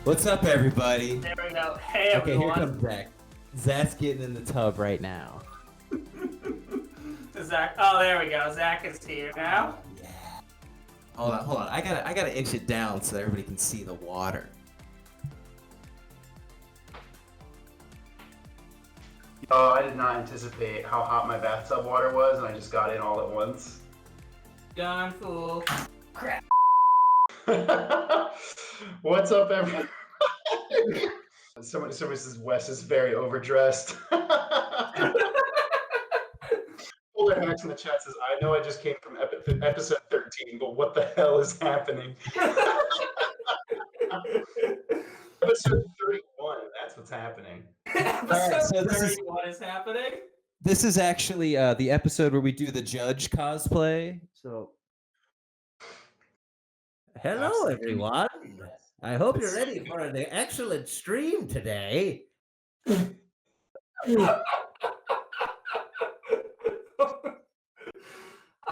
What's up, everybody? There we go. Hey, Okay, everyone. here comes Zach. Zach's getting in the tub right now. Zach. Oh, there we go. Zach is here now. Yeah. Hold on. I gotta inch it down so everybody can see the water. Oh, I did not anticipate how hot my bathtub water was, and I just got in all at once. Done, fool. Crap. What's up, everyone? Somebody says Wes is very overdressed. Older Hacks in the chat says, I know I just came from episode 13, but what the hell is happening? Episode 31, that's what's happening. Episode 31 is happening. This is actually the episode where we do the judge cosplay. So, hello, everyone. I hope you're ready for an excellent stream today.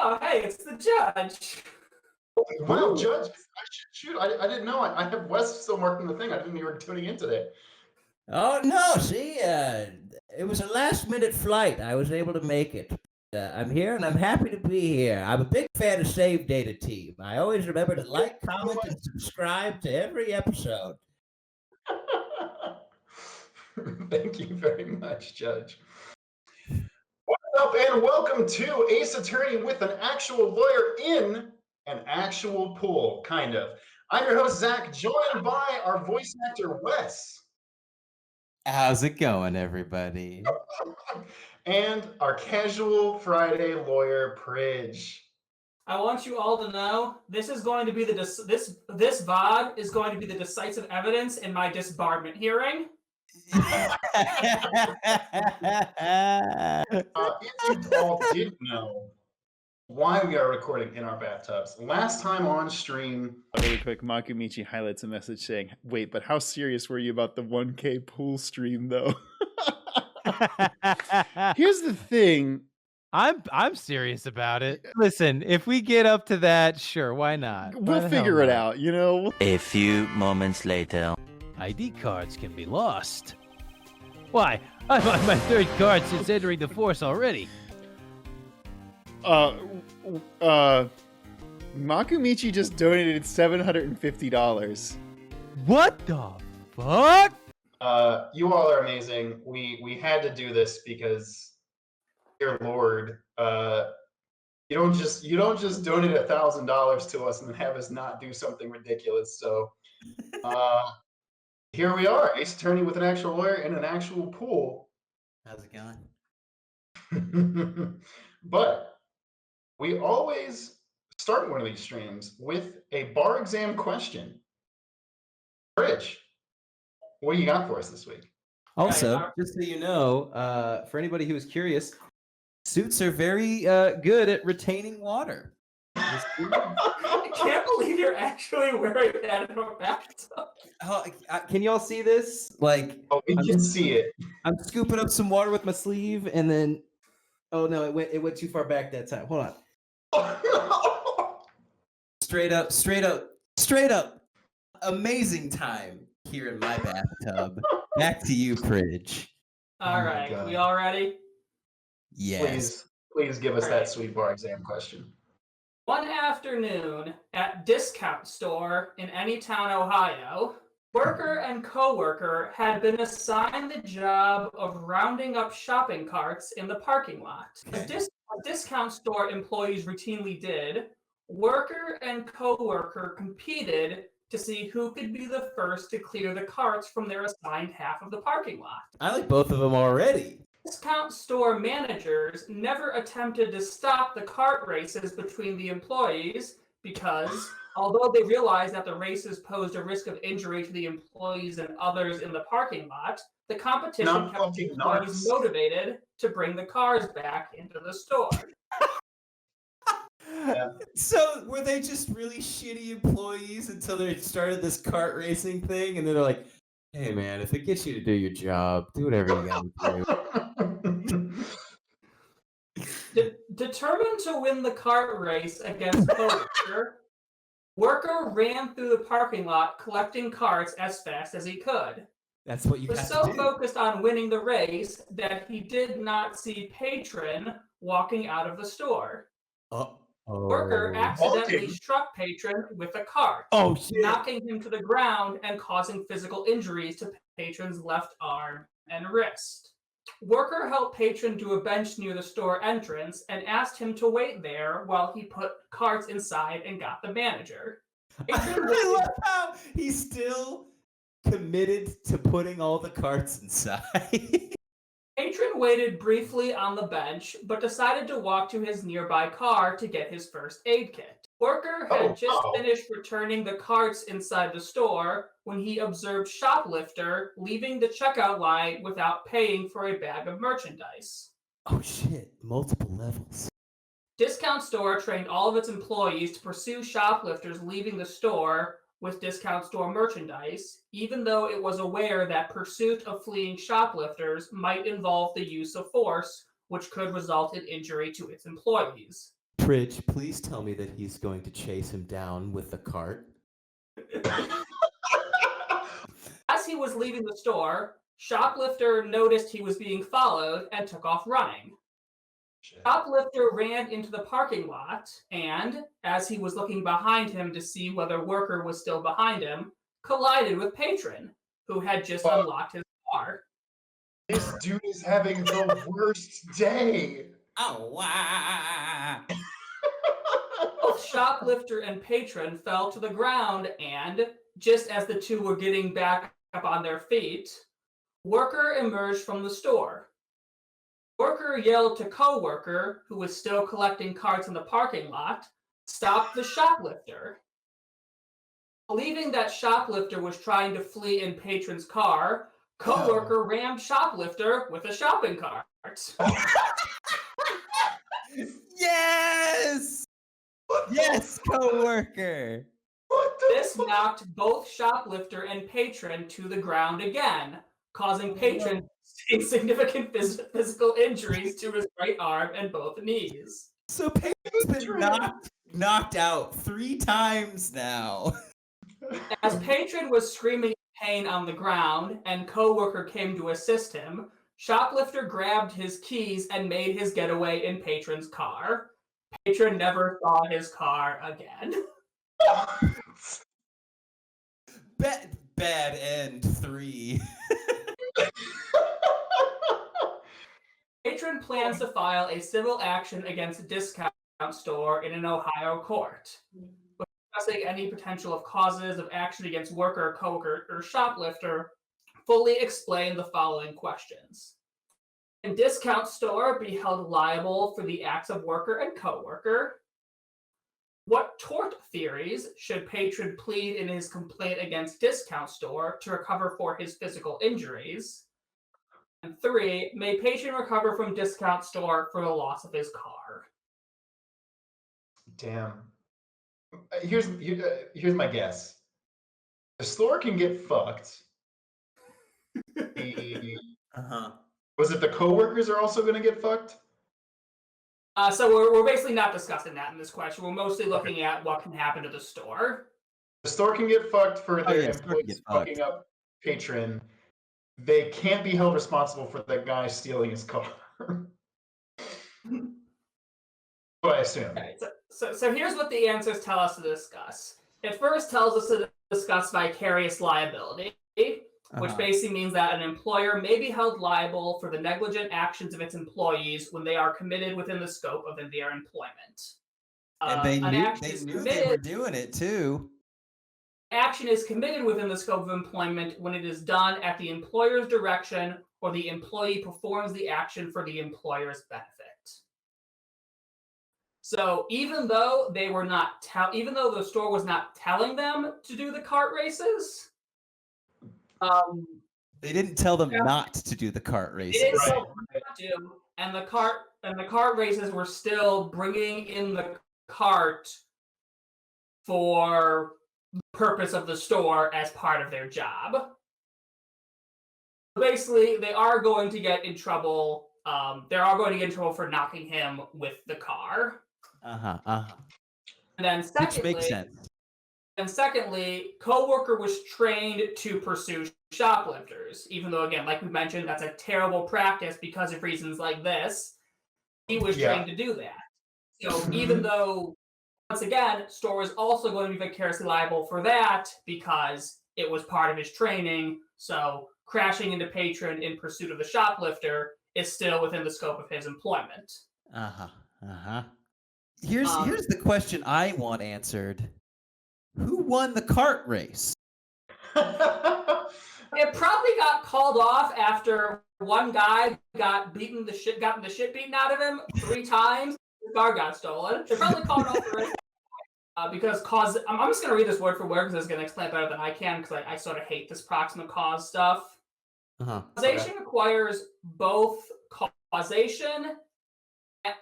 Oh, hey, it's the judge. Wow, Judge, shoot, I didn't know. I have Wes still marking the thing. I didn't know you were tuning in today. Oh, no, see, it was a last-minute flight. I was able to make it. I'm here, and I'm happy to be here. I'm a big fan of Save Data Team. I always remember to like, comment, and subscribe to every episode. Thank you very much, Judge. What's up, and welcome to Ace Attorney with an actual lawyer in an actual pool, kind of. I'm your host, Zach, joined by our voice actor, Wes. how's it going, everybody? And our casual Friday lawyer, Pridge. I want you all to know this is going to be this VOD is going to be the decisive evidence in my disbarment hearing. If you all didn't know why we are recording in our bathtubs, last time on stream, Really quick, Makumichi highlights a message saying, wait, but how serious were you about the 1K pool stream, though? Here's the thing. I'm serious about it. Listen, if we get up to that, sure, why not? Why We'll the figure hell it not? out, you know? A few moments later. ID cards can be lost. Why? I'm on my third card since entering the force already. Makumichi just donated $750. What the fuck? you all are amazing. We had to do this because, dear Lord, you don't just donate $1,000 to us and then have us not do something ridiculous. So here we are, Ace Attorney with an actual lawyer in an actual pool. How's it going? But we always start one of these streams with a bar exam question. Rich, what do you got for us this week? Also, just so you know, for anybody who is curious, suits are very good at retaining water. I can't believe you're actually wearing that in a bathtub. Can y'all see this? Like, Oh, we can see it. I'm scooping up some water with my sleeve, and then, oh no, it went too far back that time. Hold on. Straight up. Amazing time here in my bathtub. Back to you, Pridge. All my right, God. we all ready? Yes. Please give us All that right. sweet bar exam question. One afternoon at discount store in Anytown, Ohio, worker and coworker had been assigned the job of rounding up shopping carts in the parking lot. As discount store employees routinely did, worker and coworker competed to see who could be the first to clear the carts from their assigned half of the parking lot. I like both of them already. Discount store managers never attempted to stop the cart races between the employees because, although they realized that the races posed a risk of injury to the employees and others in the parking lot, the competition Not kept the fucking employees nuts. motivated to bring the cars back into the store. Yeah. So were they just really shitty employees until they started this kart racing thing, and then they're like, "Hey man, if it gets you to do your job, do whatever you gotta do." Determined to win the cart race against coworker, Worker ran through the parking lot collecting carts as fast as he could. That's what you He was got so to do. focused on winning the race that he did not see Patron walking out of the store. Worker accidentally struck Patron with a cart, Oh shit! knocking him to the ground and causing physical injuries to Patron's left arm and wrist. Worker helped Patron to a bench near the store entrance and asked him to wait there while he put carts inside and got the manager. Patron I love how he's still committed to putting all the carts inside. Patron waited briefly on the bench, but decided to walk to his nearby car to get his first aid kit. Worker had just finished returning the carts inside the store when he observed shoplifter leaving the checkout line without paying for a bag of merchandise. Oh shit, multiple levels. Discount store trained all of its employees to pursue shoplifters leaving the store with discount store merchandise, even though it was aware that pursuit of fleeing shoplifters might involve the use of force, which could result in injury to its employees. Pridge, please tell me that he's going to chase him down with the cart. As he was leaving the store, shoplifter noticed he was being followed and took off running. Shoplifter ran into the parking lot and, as he was looking behind him to see whether Worker was still behind him, collided with Patron, who had just unlocked his car. This dude is having the worst day. Oh, wow. Both Shoplifter and Patron fell to the ground and, just as the two were getting back up on their feet, Worker emerged from the store. Worker yelled to co-worker, who was still collecting carts in the parking lot, stop the shoplifter. Believing that shoplifter was trying to flee in Patron's car, co-worker rammed shoplifter with a shopping cart. Yes! Yes, co-worker! This knocked both shoplifter and Patron to the ground again, causing Patron significant physical injuries to his right arm and both knees. So Patron's been knocked out 3 times now. As Patron was screaming in pain on the ground and co-worker came to assist him, shoplifter grabbed his keys and made his getaway in Patron's car. Patron never saw his car again. Bad end 3. Patron plans to file a civil action against a discount store in an Ohio court. When discussing any potential of causes of action against worker, coworker, or shoplifter, fully explain the following questions. Can discount store be held liable for the acts of worker and coworker? What tort theories should Patron plead in his complaint against discount store to recover for his physical injuries? And 3, may Patron recover from discount store for the loss of his car? Damn. Here's my guess. The store can get fucked. Was it the coworkers are also going to get fucked? So we're basically not discussing that in this question. We're mostly looking at what can happen to the store. The store can get fucked for their employees fucking up Patron. They can't be held responsible for the guy stealing his car. I assume. Okay, so here's what the answers tell us to discuss. It first tells us to discuss vicarious liability, which basically means that an employer may be held liable for the negligent actions of its employees when they are committed within the scope of their employment. And they knew they were doing it too. Action is committed within the scope of employment when it is done at the employer's direction or the employee performs the action for the employer's benefit. So even though they were not even though the store was not telling them to do the cart races, they didn't tell them not to do the cart races. They didn't tell them not to, and the cart races were still bringing in the cart for the purpose of the store as part of their job. Basically, they are going to get in trouble. They are going to get in trouble for knocking him with the car. And then secondly, which makes sense. And secondly, coworker was trained to pursue shoplifters, even though, again, like we mentioned, that's a terrible practice because of reasons like this. He was trained to do that. So even though, once again, store is also going to be vicariously liable for that because it was part of his training. So crashing into patron in pursuit of the shoplifter is still within the scope of his employment. Here's the question I want answered. Who won the cart race? It probably got called off after one guy got the shit beaten out of him 3 times. His car got stolen. They probably called off the race because I'm just going to read this word for word because it's going to explain it better than I can because I sort of hate this proximate cause stuff. Causation requires both causation,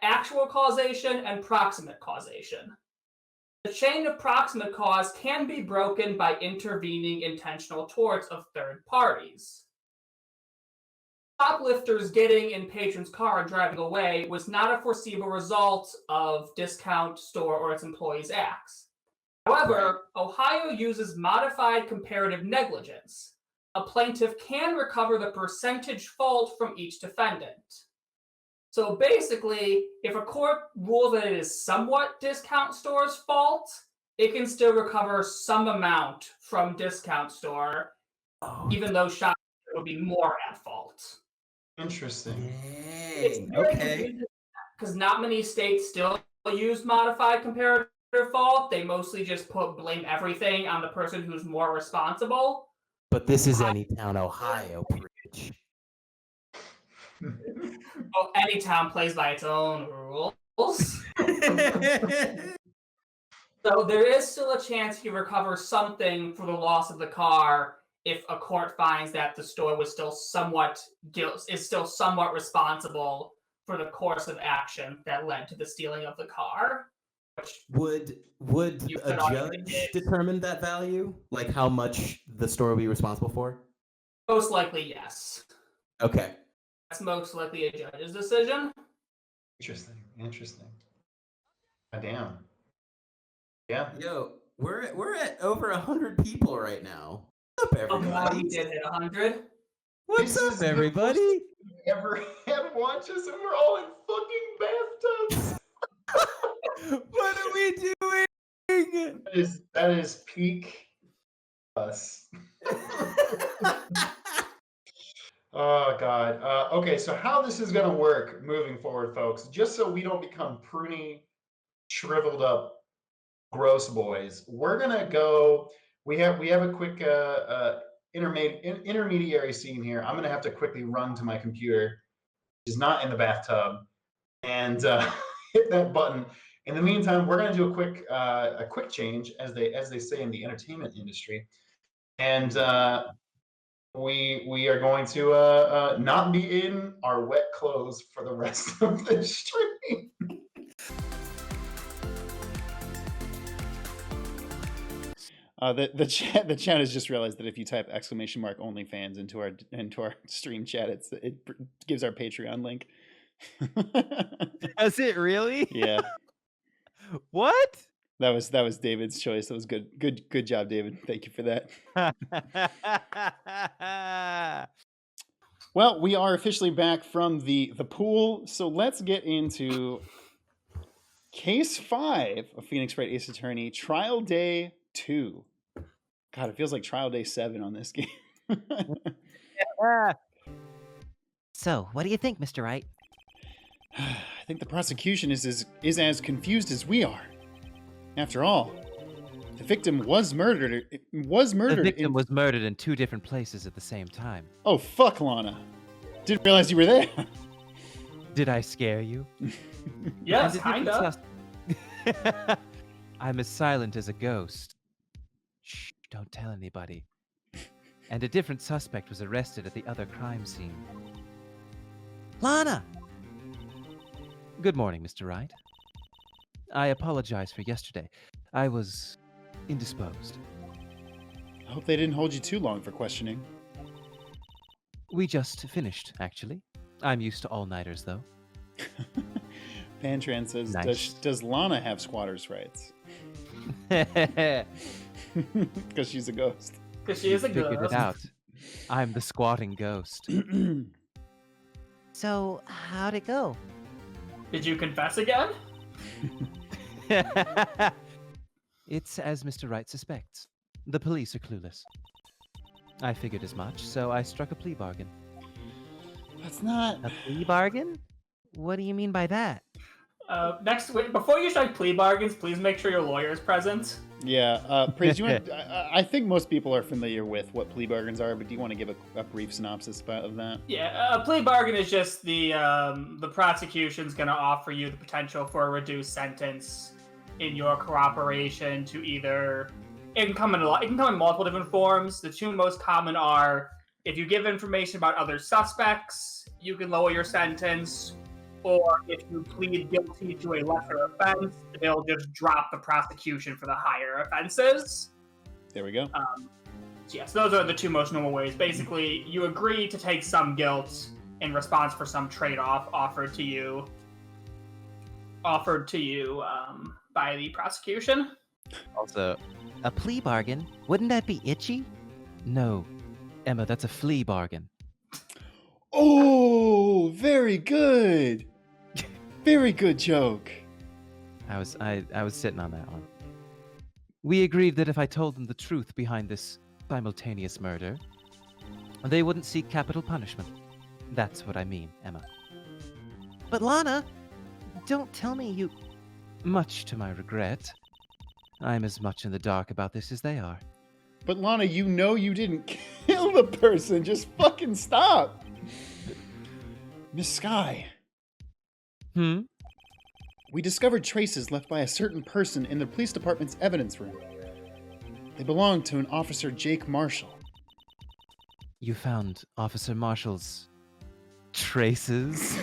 actual causation, and proximate causation. The chain of proximate cause can be broken by intervening intentional torts of third parties. Shoplifters getting in patron's car and driving away was not a foreseeable result of discount store or its employees' acts. However, Ohio uses modified comparative negligence. A plaintiff can recover the percentage fault from each defendant. So basically, if a court rules that it is somewhat discount store's fault, it can still recover some amount from discount store, even though shoplifter would be more at fault. Interesting. Okay. Because not many states still use modified comparative fault. They mostly just blame everything on the person who's more responsible. But this is Anytown, Ohio, preach. Anytown plays by its own rules. So there is still a chance he recovers something for the loss of the car if a court finds that the store was still somewhat responsible for the course of action that led to the stealing of the car. Would a judge determine that value? Like how much the store will be responsible for? Most likely, yes. Okay. That's most likely a judge's decision. Interesting. Damn. Yeah. Yo, we're at over 100 people right now. What's up, everybody? He did hit 100. What's up, everybody? Ever had watches and we're all in fucking bathtubs. What are we doing? That is peak us. Oh God. Okay, so how this is gonna work moving forward, folks, just so we don't become pruny, shriveled up, gross boys, we're gonna go. We have a quick intermediary scene here. I'm gonna have to quickly run to my computer, which is not in the bathtub, and hit that button. In the meantime, we're going to do a quick change, as they say in the entertainment industry, and we are going to not be in our wet clothes for the rest of the stream. The chat has just realized that if you type !OnlyFans into our stream chat, it gives our Patreon link. Does it really? Yeah. What? That was David's choice. That was good. Good job, David. Thank you for that. Well, we are officially back from the pool, so let's get into Case 5 of Phoenix Wright Ace Attorney, Trial Day 2. God, it feels like Trial Day 7 on this game. So, what do you think, Mr. Wright? I think the prosecution is as confused as we are. After all, the victim was murdered. The victim was murdered in 2 different places at the same time. Oh, fuck, Lana. Didn't realize you were there. Did I scare you? Yes, kinda. I'm as silent as a ghost. Shh, don't tell anybody. And a different suspect was arrested at the other crime scene. Lana! Good morning, Mr. Wright. I apologize for yesterday. I was indisposed. I hope they didn't hold you too long for questioning. We just finished, actually. I'm used to all-nighters, though. Pantran says, Nice. does Lana have squatter's rights? Because she's a ghost. Because she is a Figured ghost. it out. I'm the squatting ghost. So, how'd it go? Did you confess again? It's as Mr. Wright suspects. The police are clueless. I figured as much, so I struck a plea bargain. That's not. A plea bargain? What do you mean by that? Next week, before you strike plea bargains, please make sure your lawyer is present. Yeah, Praise, you want, I think most people are familiar with what plea bargains are, but do you want to give a brief synopsis of that? Yeah, a plea bargain is just the prosecution's going to offer you the potential for a reduced sentence in your cooperation to either... It can come in multiple different forms. The two most common are if you give information about other suspects, you can lower your sentence, or if you plead guilty to a lesser offense, they'll just drop the prosecution for the higher offenses. There we go. Yes, those are the two most normal ways. Basically, you agree to take some guilt in response for some trade-off offered to you by the prosecution. Also, A plea bargain? Wouldn't that be itchy? no. Emma, that's a flea bargain. Oh, very good. Very good joke. I was sitting on that one. We agreed that if I told them the truth behind this simultaneous murder, they wouldn't seek capital punishment. That's what I mean, Emma. But Lana, don't tell me you... Much to my regret, I'm as much in the dark about this as they are. But Lana, you know you didn't kill the person. Just fucking stop. Miss Sky. We discovered traces left by a certain person in the police department's evidence room. They belonged to an Officer Jake Marshall. You found Officer Marshall's traces?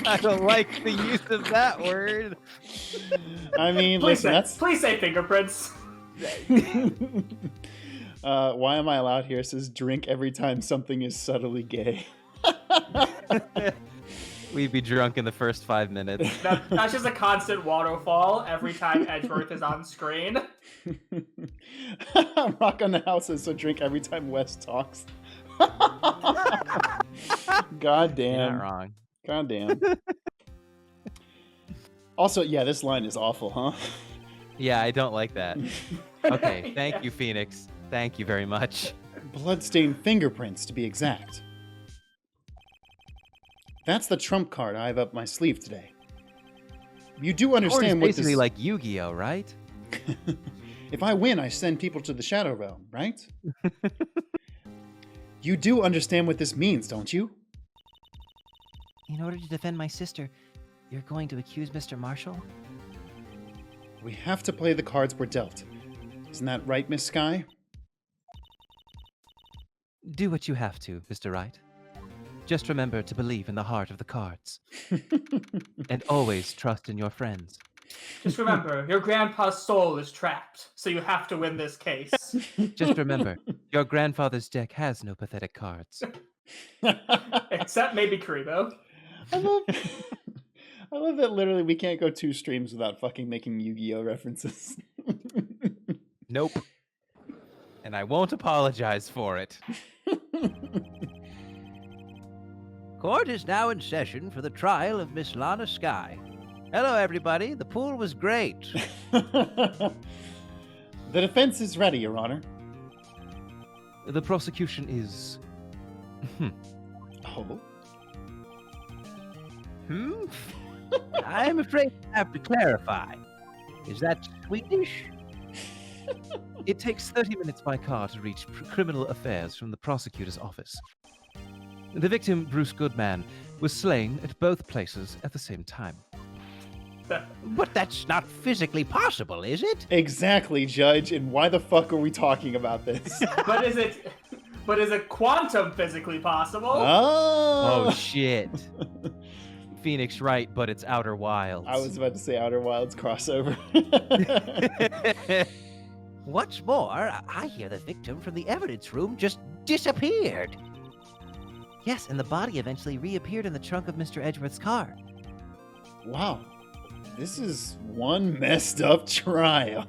I don't like the use of that word. I mean, Please listen, say fingerprints. why am I allowed here? It says drink every time something is subtly gay. We'd be drunk in the first 5 minutes. That's just a constant waterfall every time Edgeworth is on screen. Rock on the house says so drink every time Wes talks. God damn. You're not wrong. God damn. Also, yeah, this line is awful, huh? Yeah, I don't like that. Okay, thank you, Phoenix. Thank you very much. Bloodstained fingerprints, to be exact. That's the trump card I have up my sleeve today. You do understand what basically this... like Yu-Gi-Oh, right? If I win, I send people to the Shadow Realm, right? You do understand what this means, don't you? In order to defend my sister, you're going to accuse Mr. Marshall? We have to play the cards we're dealt. Isn't that right, Miss Sky? Do what you have to, Mr. Wright. Just remember to believe in the heart of the cards. And always trust in your friends. Just remember, your grandpa's soul is trapped, so you have to win this case. Just remember, your grandfather's deck has no pathetic cards. Except maybe Karibo. I love that literally we can't go 2 streams without fucking making Yu-Gi-Oh references. Nope. And I won't apologize for it. Court is now in session for the trial of Miss Lana Sky. Hello, everybody. The pool was great. The defense is ready, Your Honor. The prosecution is... Oh? I'm afraid I have to clarify. Is that Swedish? It takes 30 minutes by car to reach criminal affairs from the prosecutor's office. The victim, Bruce Goodman, was slain at both places at the same time. But that's not physically possible, is it? Exactly, Judge. And why the fuck are we talking about this? But is it quantum physically possible? Oh, Oh, shit. Phoenix Wright, but it's Outer Wilds. I was about to say Outer Wilds crossover. What's more, I hear the victim from the evidence room just disappeared. Yes, and the body eventually reappeared in the trunk of Mr. Edgeworth's car. Wow. This is one messed up trial.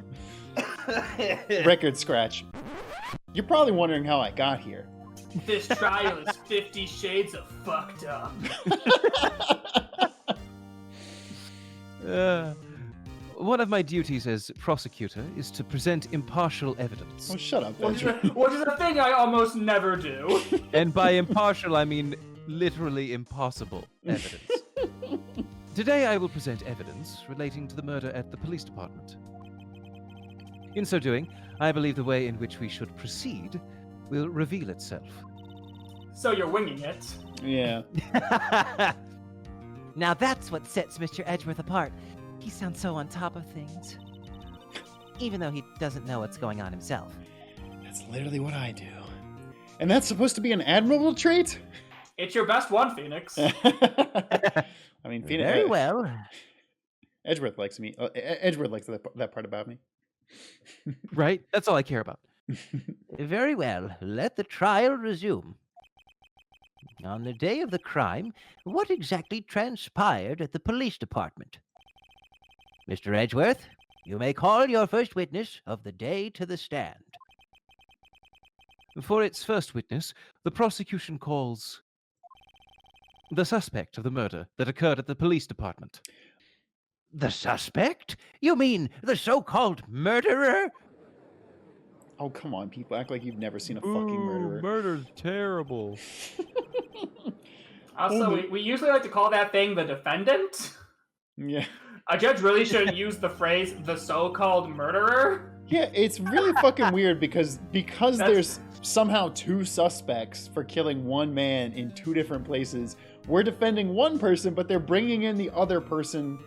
Record scratch. You're probably wondering how I got here. This trial is 50 shades of fucked up. One of my duties as prosecutor is to present impartial evidence. Oh, shut up, Which Benjamin. is a thing I almost never do. And by impartial, I mean literally impossible evidence. Today I will present evidence relating to the murder at the police department. In so doing, I believe the way in which we should proceed will reveal itself. So you're winging it. Yeah. Now that's what sets Mr. Edgeworth apart. He sounds so on top of things. Even though he doesn't know what's going on himself. That's literally what I do. And that's supposed to be an admirable trait? It's your best one, Phoenix. I mean, Phoenix. Very well. Edgeworth likes me. Edgeworth likes that part about me. Right? That's all I care about. Very well. Let the trial resume. On the day of the crime, what exactly transpired at the police department? Mr. Edgeworth, you may call your first witness of the day to the stand. For its first witness, the prosecution calls the suspect of the murder that occurred at the police department. The suspect? You mean the so-called murderer? Oh, come on, people. Act like you've never seen a fucking murderer. Murder's terrible. Also, we usually like to call that thing the defendant. Yeah. A judge really shouldn't use the phrase the so-called murderer. Yeah, it's really fucking weird because there's somehow two suspects for killing one man in two different places. We're defending one person, but they're bringing in the other person.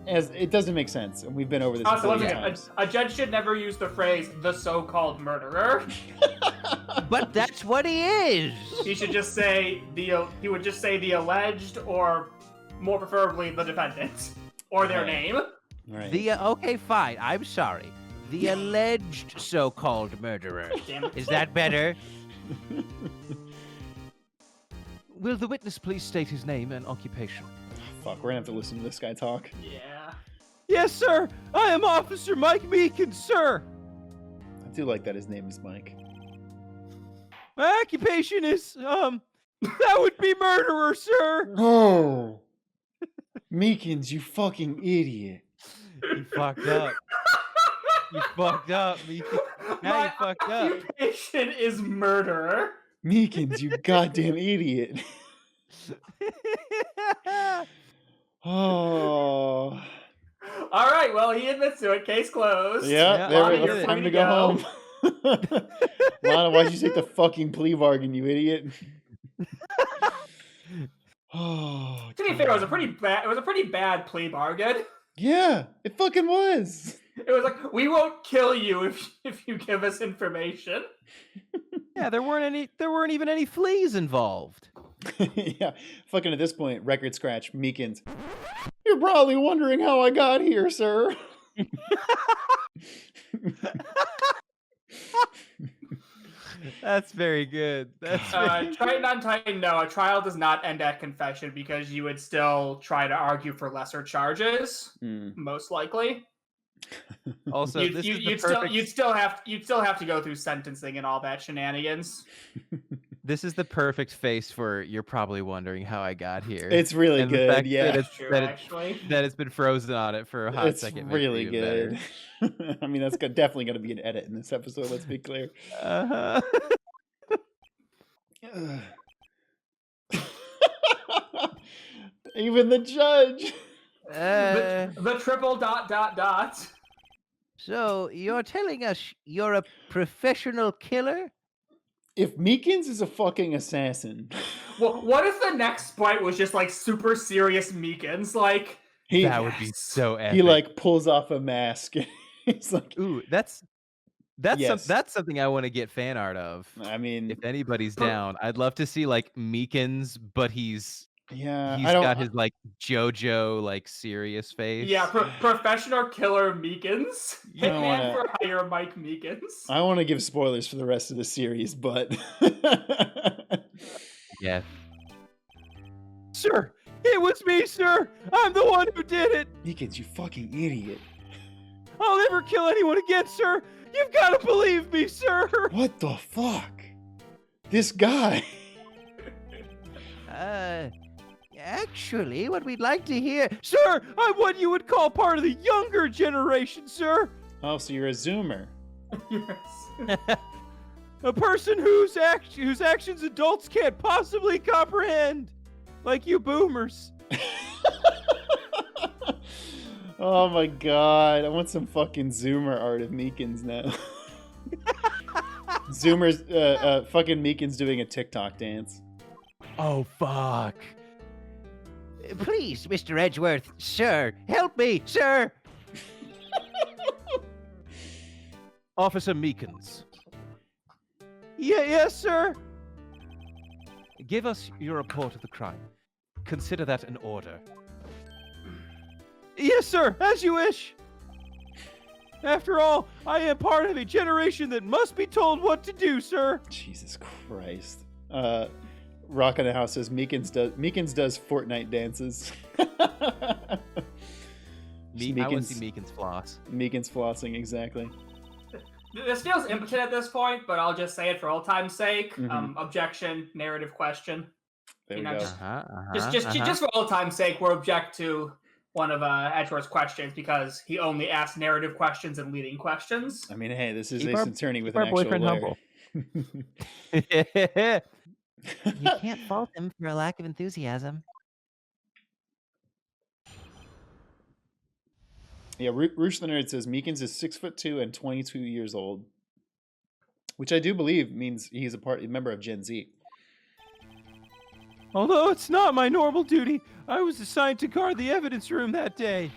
As it doesn't make sense, and we've been over this. Also, once million again, times. a judge should never use the phrase the so-called murderer. But that's what he is. He should just say he would just say the alleged, or more preferably the defendant, or their Right. name. Right. Okay, fine. I'm sorry. The alleged so-called murderer. Damn it. Is that better? Will the witness please state his name and occupation? Fuck, we're gonna have to listen to this guy talk. Yeah. Yes, sir. I am Officer Mike Meekins, sir. I do like that his name is Mike. My occupation is that would be murderer, sir. Oh, Meekins, you fucking idiot. You fucked up. You fucked up, Meekins. Now you fucked up. Occupation is murderer. Meekins, you goddamn idiot. Oh. All right. Well, he admits to it. Case closed. Yeah, there Lonnie, we you're go. Time free to go home. Lana, why'd you take the fucking plea bargain, you idiot? Oh, To be fair, it was a pretty bad plea bargain. yeah, it fucking was. It was like, we won't kill you if you give us information. Yeah, there weren't even any fleas involved. Yeah, fucking at this point, record scratch, Meekins. You're probably wondering how I got here, sir. That's very good. That's Titan on Titan, no, a trial does not end at confession because you would still try to argue for lesser charges, most likely. also You'd still have to go through sentencing and all that shenanigans. This is the perfect face for you're probably wondering how I got here. It's really And the good, fact yeah. That Actually, it's been frozen on it for a hot It's second. makes really it even good. I mean, that's definitely going to be an edit in this episode, let's be clear. better. Even the judge. the triple ... So you're telling us you're a professional killer? If Meekins is a fucking assassin, Well, what if the next fight was just like super serious Meekins? Like, he That would be so epic. he like pulls off a mask. He's like, Ooh, that's Yes. that's something I want to get fan art of. I mean, If anybody's down, I'd love to see like Meekins, but he's yeah, he's I don't. got his like JoJo like serious face. yeah, professional killer Meekins, I don't Hitman wanna- for hire Mike Meekins. I want to give spoilers for the rest of the series, but Yeah. Sir, it was me, sir. I'm the one who did it. Meekins, you fucking idiot. I'll never kill anyone again, sir. You've got to believe me, sir. What the fuck? This guy. Actually, what we'd like to hear. Sir, I'm what you would call part of the younger generation, sir. Oh, so you're a Zoomer. Yes. A person whose actions adults can't possibly comprehend. Like you boomers. Oh my god, I want some fucking Zoomer art of Meekins now. Zoomers, fucking Meekins doing a TikTok dance. Oh, fuck. Please, Mr. Edgeworth, sir, help me, sir. Officer Meekins. Yes, sir. Give us your report of the crime. Consider that an order. Yes, sir, as you wish. After all, I am part of a generation that must be told what to do, sir. Jesus Christ. Rock in the House says Meekins does Fortnite dances. I want to see Meekins floss. Meekins flossing, exactly. This feels impotent at this point, but I'll just say it for old time's sake. Mhm. Objection, narrative question. There we You know, go. just for old time's sake, we'll object to one of Edgeworth's questions because he only asks narrative questions and leading questions. I mean, hey, this is Keep Ace our- Attorney with keep an our actual boyfriend lawyer. humble. You can't fault him for a lack of enthusiasm. Yeah, Roosh the Nerd says Meekins is 6'2" and 22 years old, which I do believe means he's a member of Gen Z. Although it's not my normal duty, I was assigned to guard the evidence room that day.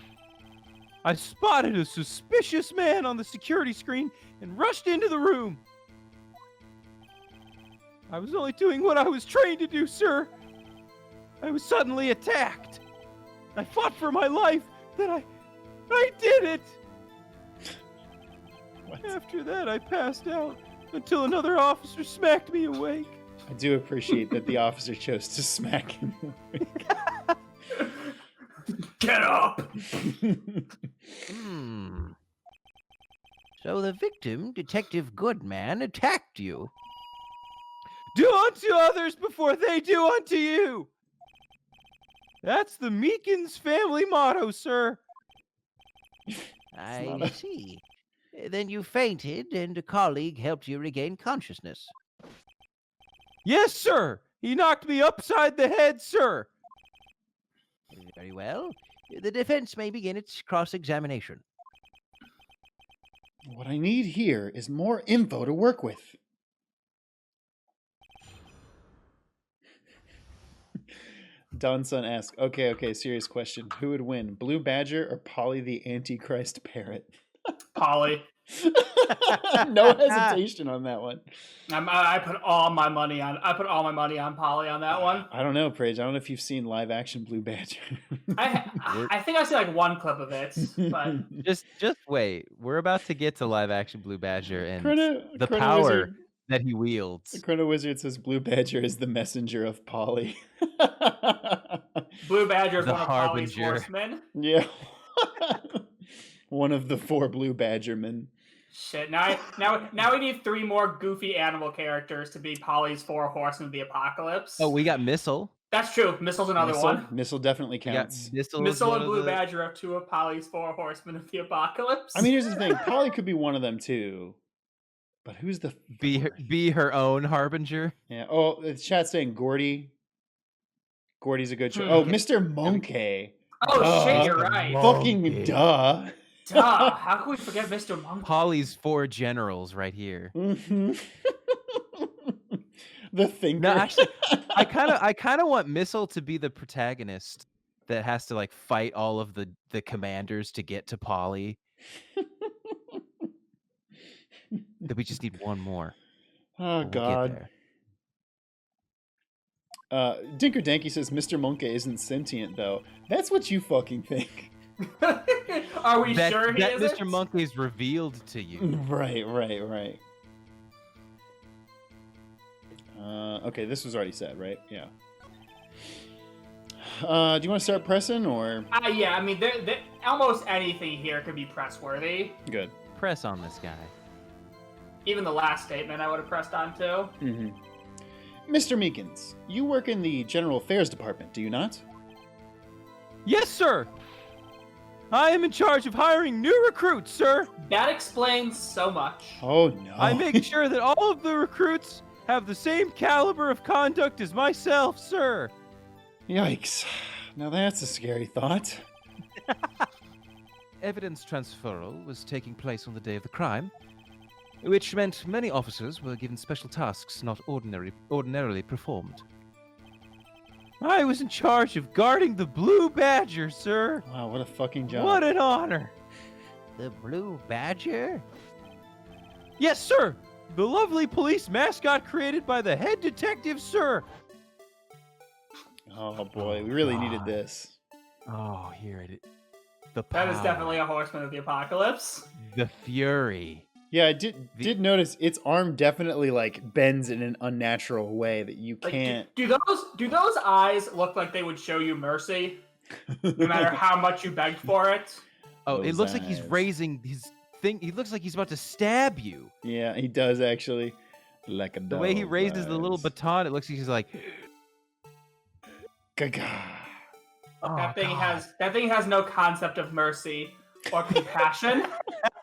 I spotted a suspicious man on the security screen and rushed into the room. I was only doing what I was trained to do, sir. I was suddenly attacked. I fought for my life, then I did it. What? After that, I passed out until another officer smacked me awake. I do appreciate that the officer chose to smack him. Get up! So the victim, Detective Goodman, attacked you. Do unto others before they do unto you. That's the Meekins family motto, sir. I not a- see. Then you fainted, and a colleague helped you regain consciousness. Yes, sir. He knocked me upside the head, sir. Very well. The defense may begin its cross-examination. What I need here is more info to work with. Donson asks, okay, serious question. Who would win, Blue Badger or Polly the Antichrist Parrot? Polly. No hesitation on that one. I put all my money on. I put all my money on Polly on that one. I don't know, Prage. I don't know if you've seen live action Blue Badger. I think I've seen like one clip of it, but Just wait. We're about to get to live action Blue Badger and the Chrono power Wizard, that he wields. Chrono Wizard says Blue Badger is the messenger of Polly. Blue Badger is The one of Polly's harbinger. horsemen. Yeah. One of the 4 Blue Badgermen. Shit. Now we need 3 more goofy animal characters to be Polly's 4 horsemen of the apocalypse. Oh, we got Missile. That's true. Missile's another one. Missile definitely We got counts. Missile. Missile and Blue Badger are 2 of Polly's 4 horsemen of the apocalypse. I mean, here's the thing. Polly could be one of them too. But who's the Be her own harbinger. Yeah. Oh, the chat's saying Gordy. Gordy's a good choice. Oh, Mr. Monkey. Oh shit, you're right. Fucking duh. Duh. How can we forget Mr. Monkey? Polly's 4 generals right here. Mhm. The thinker. No, actually, I kind of want Missile to be the protagonist that has to like fight all of the commanders to get to Polly. That we just need one more. Oh, and we'll get God. there. Dinku Dankey says Mr. Monkey isn't sentient, though. That's what you fucking think. Are we that sure he that isn't? Mr. Monkey's revealed to you. Right. Okay, this was already said, right? Yeah. Do you want to start pressing or? Yeah, I mean, almost anything here could be press worthy. Good. Press on this guy. Even the last statement I would have pressed on too. Mm-hmm. Mr. Meekins, you work in the General Affairs Department, do you not? Yes, sir. I am in charge of hiring new recruits, sir. That explains so much. Oh no. I make sure that all of the recruits have the same caliber of conduct as myself, sir. Yikes. Now that's a scary thought. Evidence transferal was taking place on the day of the crime, which meant many officers were given special tasks not ordinarily performed. I was in charge of guarding the Blue Badger, sir. Wow, what a fucking job. What an honor. The Blue Badger? Yes, sir. The lovely police mascot created by the head detective, sir. Oh boy, we really needed God. this. Oh, here it is. The That is power, definitely a Horseman of the Apocalypse. the fury. Yeah, I did notice its arm definitely like bends in an unnatural way that you Like, can't. do those eyes look like they would show you mercy, no matter how much you begged for it? Oh, it Those looks like he's eyes. raising his thing. He looks like he's about to stab you. Yeah, he does actually. Like a The way he dog's raises the little eyes. baton, it looks like he's like, Gaga. oh, That thing God. has no concept of mercy or compassion.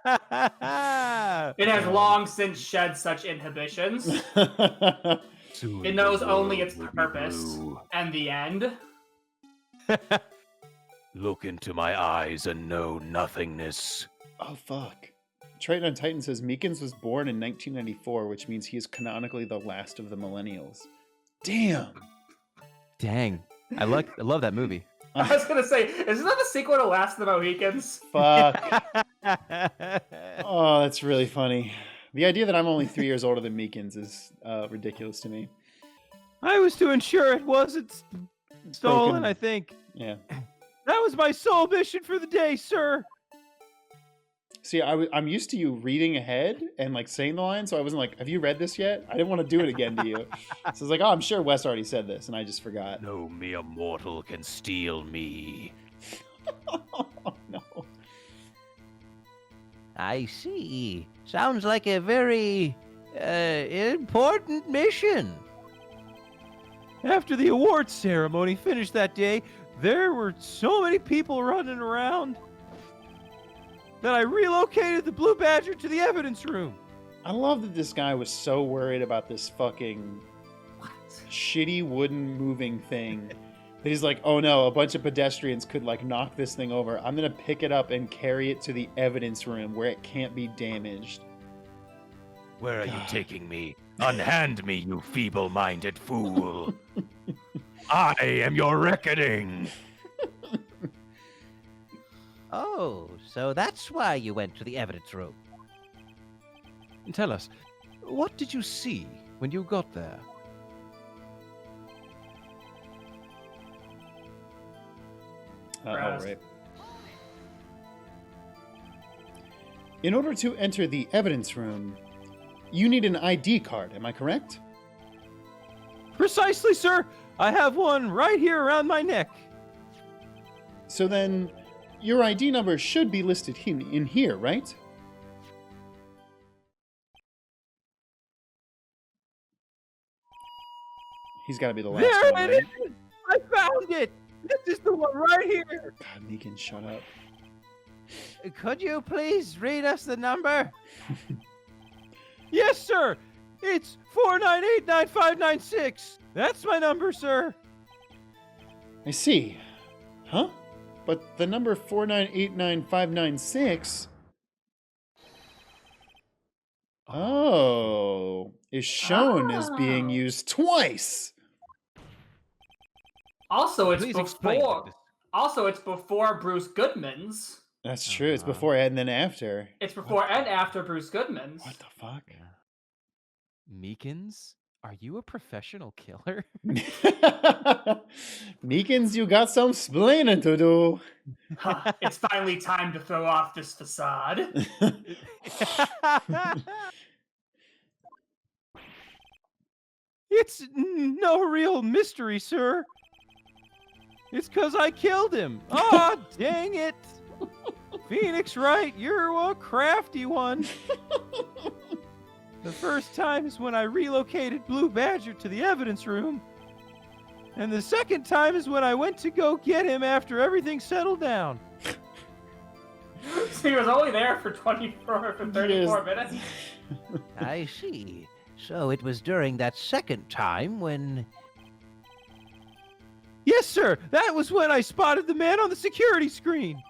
It has long since shed such inhibitions. It knows only its purpose and the end. Look into my eyes and know nothingness. Oh fuck. Trade on Titan says Meekins was born in 1994, which means he is canonically the last of the millennials. Damn. Dang. I love that movie. I was gonna say, isn't that the sequel to Last of the Mohicans? Fuck. Oh, that's really funny. The idea that I'm only 3 years older than Meekins is ridiculous to me. I was to ensure it wasn't stolen, Broken. I think. Yeah. That was my sole mission for the day, sir. See, I'm used to you reading ahead and like saying the line, so I wasn't like, "Have you read this yet?" I didn't want to do it again to you. So I was like, "Oh, I'm sure Wes already said this," and I just forgot. No mere mortal can steal me. Oh no. I see. Sounds like a very important mission. After the awards ceremony finished that day, there were so many people running around that I relocated the Blue Badger to the evidence room. I love that this guy was so worried about this fucking shitty wooden moving thing that he's like, "Oh no, a bunch of pedestrians could like knock this thing over. I'm gonna pick it up and carry it to the evidence room where it can't be damaged." Where are you God. taking me? Unhand me, you feeble-minded fool. I am your reckoning. Oh, so that's why you went to the evidence room. Tell us, what did you see when you got there? Oh, Gross. right. In order to enter the evidence room, you need an ID card, am I correct? Precisely, sir. I have one right here around my neck. So then, your ID number should be listed in here, right? He's got to be the last There one, it right? is! I found it! This is the one right here! God, Meekins, shut up. Could you please read us the number? Yes, sir! It's 4989596. That's my number, sir. I see. Huh? But the number 4989596 is shown as being used twice. Also, it's Please explain. before. Also, it's before Bruce Goodman's. That's true. It's before and then after. It's before and after Bruce Goodman's. What the fuck? Meekins, are you a professional killer? Meekins, you got some splaining to do. Huh, it's finally time to throw off this facade. It's no real mystery, sir. It's because I killed him. Aw, dang it. Phoenix Wright, you're a crafty one. The first time is when I relocated Blue Badger to the evidence room. And the second time is when I went to go get him after everything settled down. So he was only there for 34 minutes. I see. So it was during that second time when... Yes, sir. That was when I spotted the man on the security screen.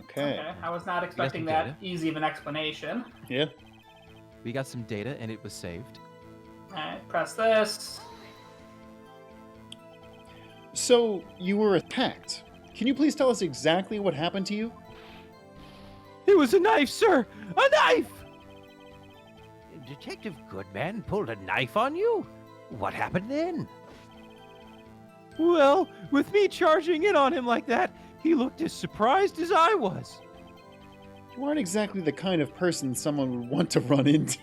Okay. I was not expecting some that data? easy of an explanation. Yeah. We got some data and it was saved. Alright, press this. So you were attacked. Can you please tell us exactly what happened to you? It was a knife, sir. A knife! Detective Goodman pulled a knife on you? What happened then? Well, with me charging in on him like that, he looked as surprised as I was. You aren't exactly the kind of person someone would want to run into.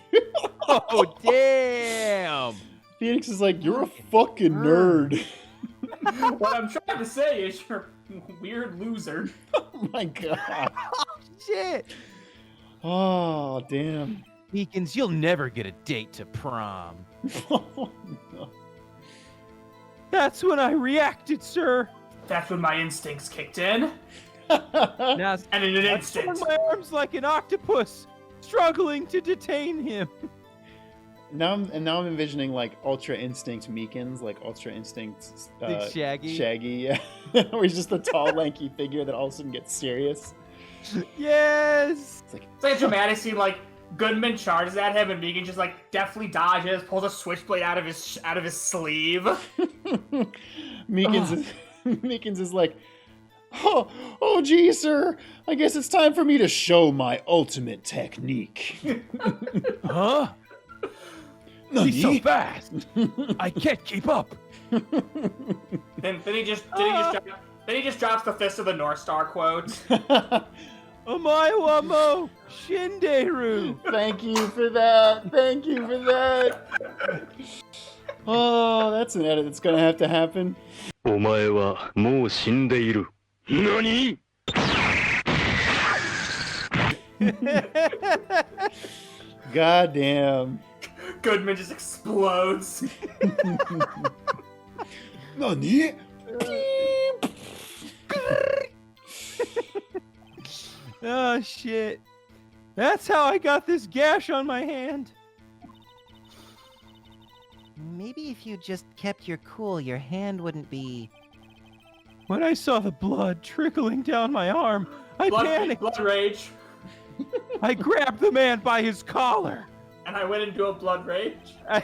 Oh, damn! Phoenix is like, you're a fucking nerd. What I'm trying to say is you're a weird loser. Oh my god. Shit! Oh, damn. Meekins, you'll never get a date to prom. Oh, no. That's when I reacted, sir. That's when my instincts kicked in. Now, And in an I instant. swung my arms like an octopus, struggling to detain him. Now I'm envisioning like Ultra Instinct Meekins, like Ultra Instinct Big Shaggy. Shaggy, yeah. Where he's just a tall, lanky figure that all of a sudden gets serious. Yes! It's like a dramatic scene, like Goodman charges at him and Meekins just like deftly dodges, pulls a switchblade out of his sleeve. Meekins is like, oh, gee, sir. I guess it's time for me to show my ultimate technique. Huh? He's so fast. I can't keep up. Then he just drops the Fist of the North Star quote. Omae wa mo shinderu. Thank you for that. Thank you for that. Oh, that's an edit that's gonna have to happen. お前はもう死んでいる。何? God damn. Goodman just explodes. Nani? Oh, shit. That's how I got this gash on my hand. Maybe if you just kept your cool, your hand wouldn't be... When I saw the blood trickling down my arm, I panicked. Blood rage. I grabbed the man by his collar. And I went into a blood rage. Oh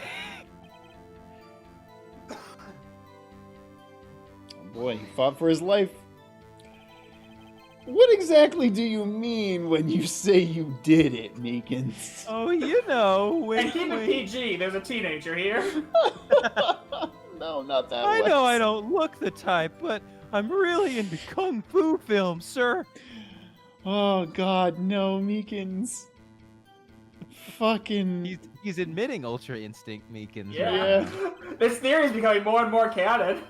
boy, he fought for his life. What exactly do you mean when you say you did it, Meekins? Oh, you know, And wink, keep it wink. PG, there's a teenager here. No, not that I way. know I don't look the type, but I'm really into kung fu films, sir. Oh god, no, Meekins. Fucking... He's admitting Ultra Instinct, Meekins. Yeah. This theory is becoming more and more canon.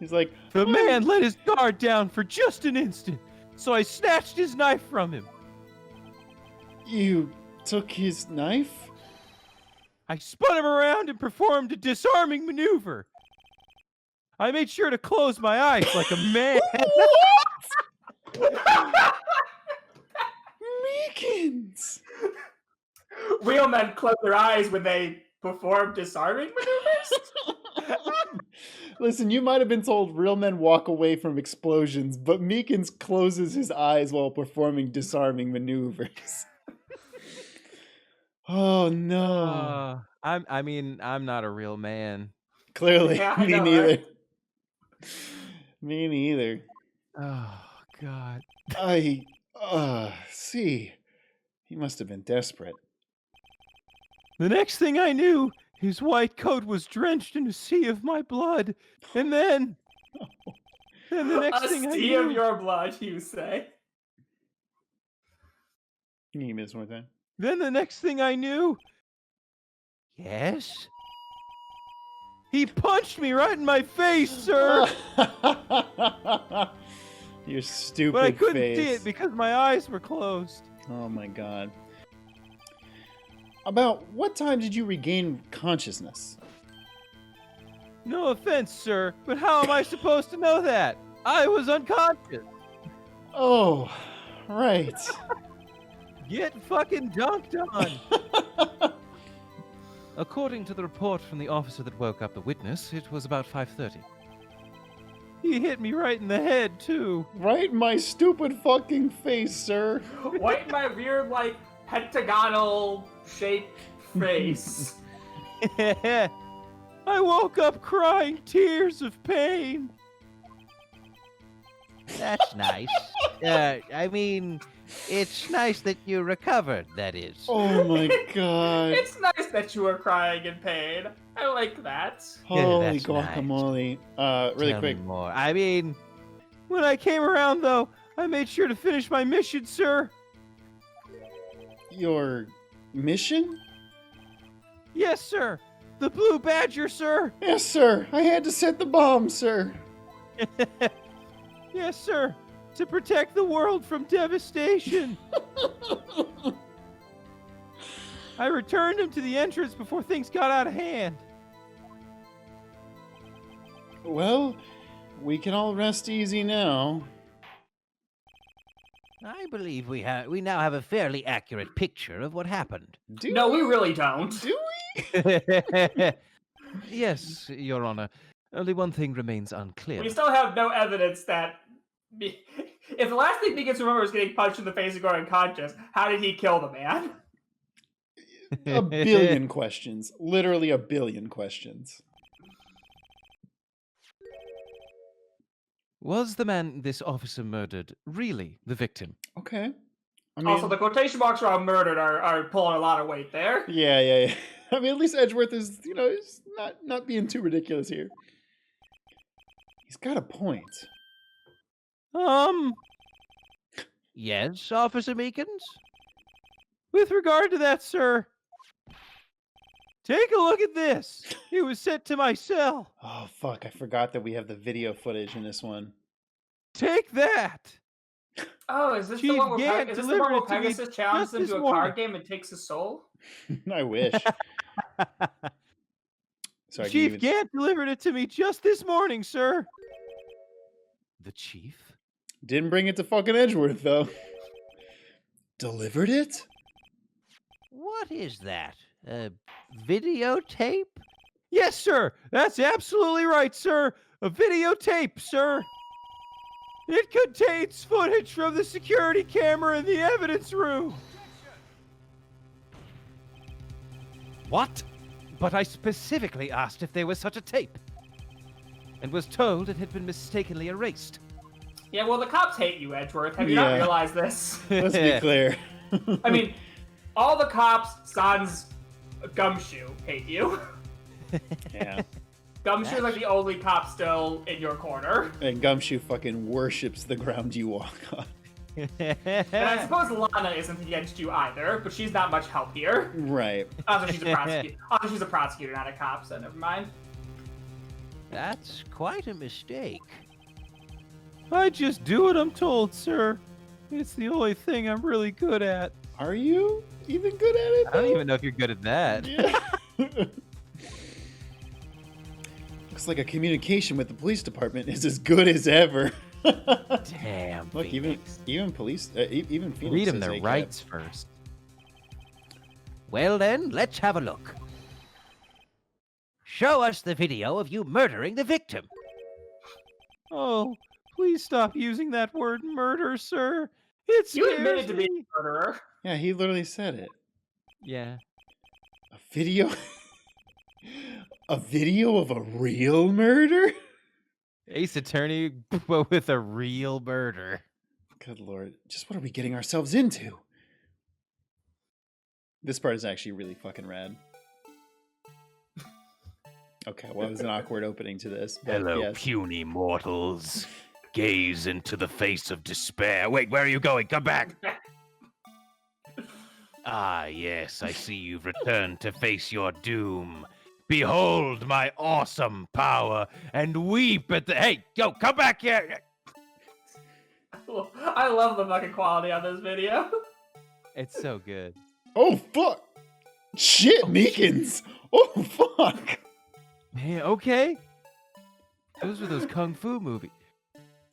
He's like, The man let his guard down for just an instant, so I snatched his knife from him. you took his knife? I spun him around and performed a disarming maneuver. I made sure to close my eyes like a man. Meekins! Real men close their eyes when they perform disarming maneuvers. Listen, you might have been told real men walk away from explosions, but Meekins closes his eyes while performing disarming maneuvers. Oh no. I'm not a real man. Clearly, Yeah, I me know, neither. right? Me neither. Oh, God. See. He must have been desperate. The next thing I knew, his white coat was drenched in a sea of my blood. And then the next A thing I sea of knew, your blood, you say. Can you give me this one more time? then the next thing I knew, Yes? He punched me right in my face, sir. Your stupid But I couldn't face. see it because my eyes were closed. Oh my god. About what time did you regain consciousness? No offense, sir, but how am I supposed to know that? I was unconscious. Oh, right. Get fucking dunked on. According to the report from the officer that woke up the witness, it was about 5:30. He hit me right in the head, too. Right in my stupid fucking face, sir. Right in my weird, like, pentagonal shaped face. I woke up crying tears of pain. That's nice. I mean, it's nice that you recovered, that is. Oh my god. It's nice that you were crying in pain. I like that. Holy that's guacamole. Really Tell quick. me more. I mean, When I came around, though, I made sure to finish my mission, sir. Your mission? Yes, sir. The Blue Badger, sir. Yes, sir. I had to set the bomb, sir. Yes, sir. To protect the world from devastation. I returned him to the entrance before things got out of hand. Well, we can all rest easy now. I believe we now have a fairly accurate picture of what happened. Do No, we really don't. Do Yes, Your Honor. Only one thing remains unclear. We still have no evidence that. If the last thing Meekins remembers is getting punched in the face and going unconscious, how did he kill the man? A billion questions. Literally a billion questions. Was the man this officer murdered really the victim? Okay. I mean, Also, the quotation marks around murdered are pulling a lot of weight there. yeah. I mean, at least Edgeworth is, is not being too ridiculous here. He's got a point. Yes, Officer Meekins? With regard to that, sir, take a look at this. It was sent to my cell. Oh, fuck. I forgot that we have the video footage in this one. Take that. Oh, is this the Chief one where, Gant is this the one delivered where it to me Pegasus challenges just him this to a morning. card game and takes his soul? I wish. Sorry, Chief can you Gant delivered it to me just this morning, sir. The chief? didn't bring it to fucking Edgeworth, though. Delivered it? What is that? A videotape? Yes, sir. That's absolutely right, sir. A videotape, sir. It contains footage from the security camera in the evidence room. What? But I specifically asked if there was such a tape, and was told it had been mistakenly erased. Yeah, well, the cops hate you, Edgeworth. Have you not Yeah. realized this? Let's be clear. I mean, all the cops, sans Gumshoe, hate you. Yeah. Gumshoe's like the only cop still in your corner. And Gumshoe fucking worships the ground you walk on. And I suppose Lana isn't against you either, but she's not much help here. Right. Also, she's a prosecutor. Also, she's a prosecutor, not a cop, so never mind. That's quite a mistake. I just do what I'm told, sir. It's the only thing I'm really good at. Are you even good at it? I don't though? even know if you're good at that. Yeah. Looks like a communication with the police department is as good as ever. Damn. Look, even police, even Phoenix Read them says their they rights first. Well then, let's have a look. Show us the video of you murdering the victim. Oh, please stop using that word murder, sir. It You scares admitted to being me. a murderer. can't. Yeah, he literally said it. Yeah. A video? A video of a real murder? Ace Attorney, but with a real murder. Good lord. Just what are we getting ourselves into? This part is actually really fucking rad. Okay, well, it was an awkward opening to this. But Hello, yes. puny mortals. Gaze into the face of despair. Wait, where are you going? Come back. Ah, yes, I see you've returned to face your doom. behold my awesome power and weep at the. Hey, yo, come back here. I love the fucking quality on this video. It's so good. Oh fuck! Shit, Meekins! Oh fuck! Man, okay. Those were those kung fu movies.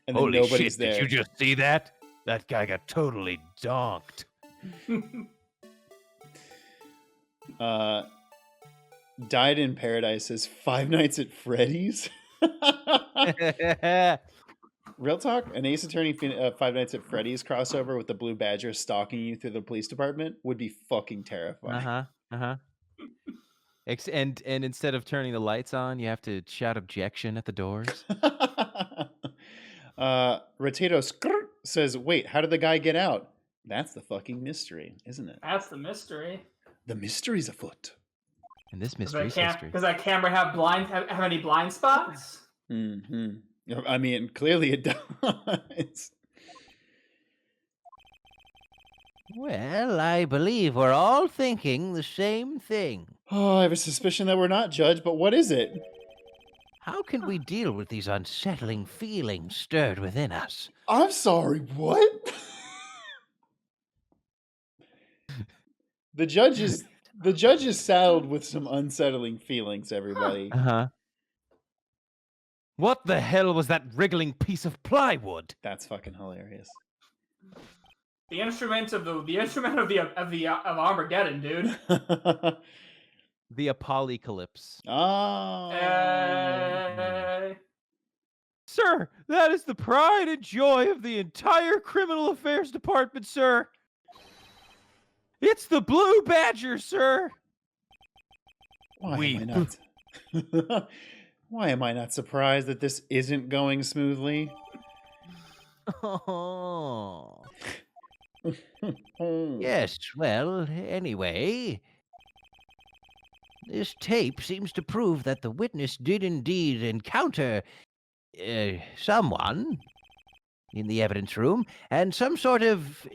And then Holy nobody's shit, there. did you just see that? That guy got totally donked. Died in Paradise says Five Nights at Freddy's. Real talk, an Ace Attorney Five Nights at Freddy's crossover with the Blue Badger stalking you through the police department would be fucking terrifying. And instead of turning the lights on, you have to shout objection at the doors. Rotato says, wait, how did the guy get out? That's the fucking mystery, isn't it? That's the mystery. The mystery's afoot. And this mystery's history. Does that camera have any blind spots? Mm-hmm. I mean, clearly it does. Well, I believe we're all thinking the same thing. Oh, I have a suspicion that we're not, Judge, but what is it? How can we deal with these unsettling feelings stirred within us? I'm sorry, what? The judge is saddled with some unsettling feelings, everybody. What the hell was that wriggling piece of plywood? That's fucking hilarious. The instrument of Armageddon, dude. The apocalypse. Oh. Sir, that is the pride and joy of the entire criminal affairs department, sir. It's the Blue Badger, sir. Why am I not surprised that this isn't going smoothly? Oh. Yes, well, anyway, this tape seems to prove that the witness did indeed encounter someone in the evidence room and some sort of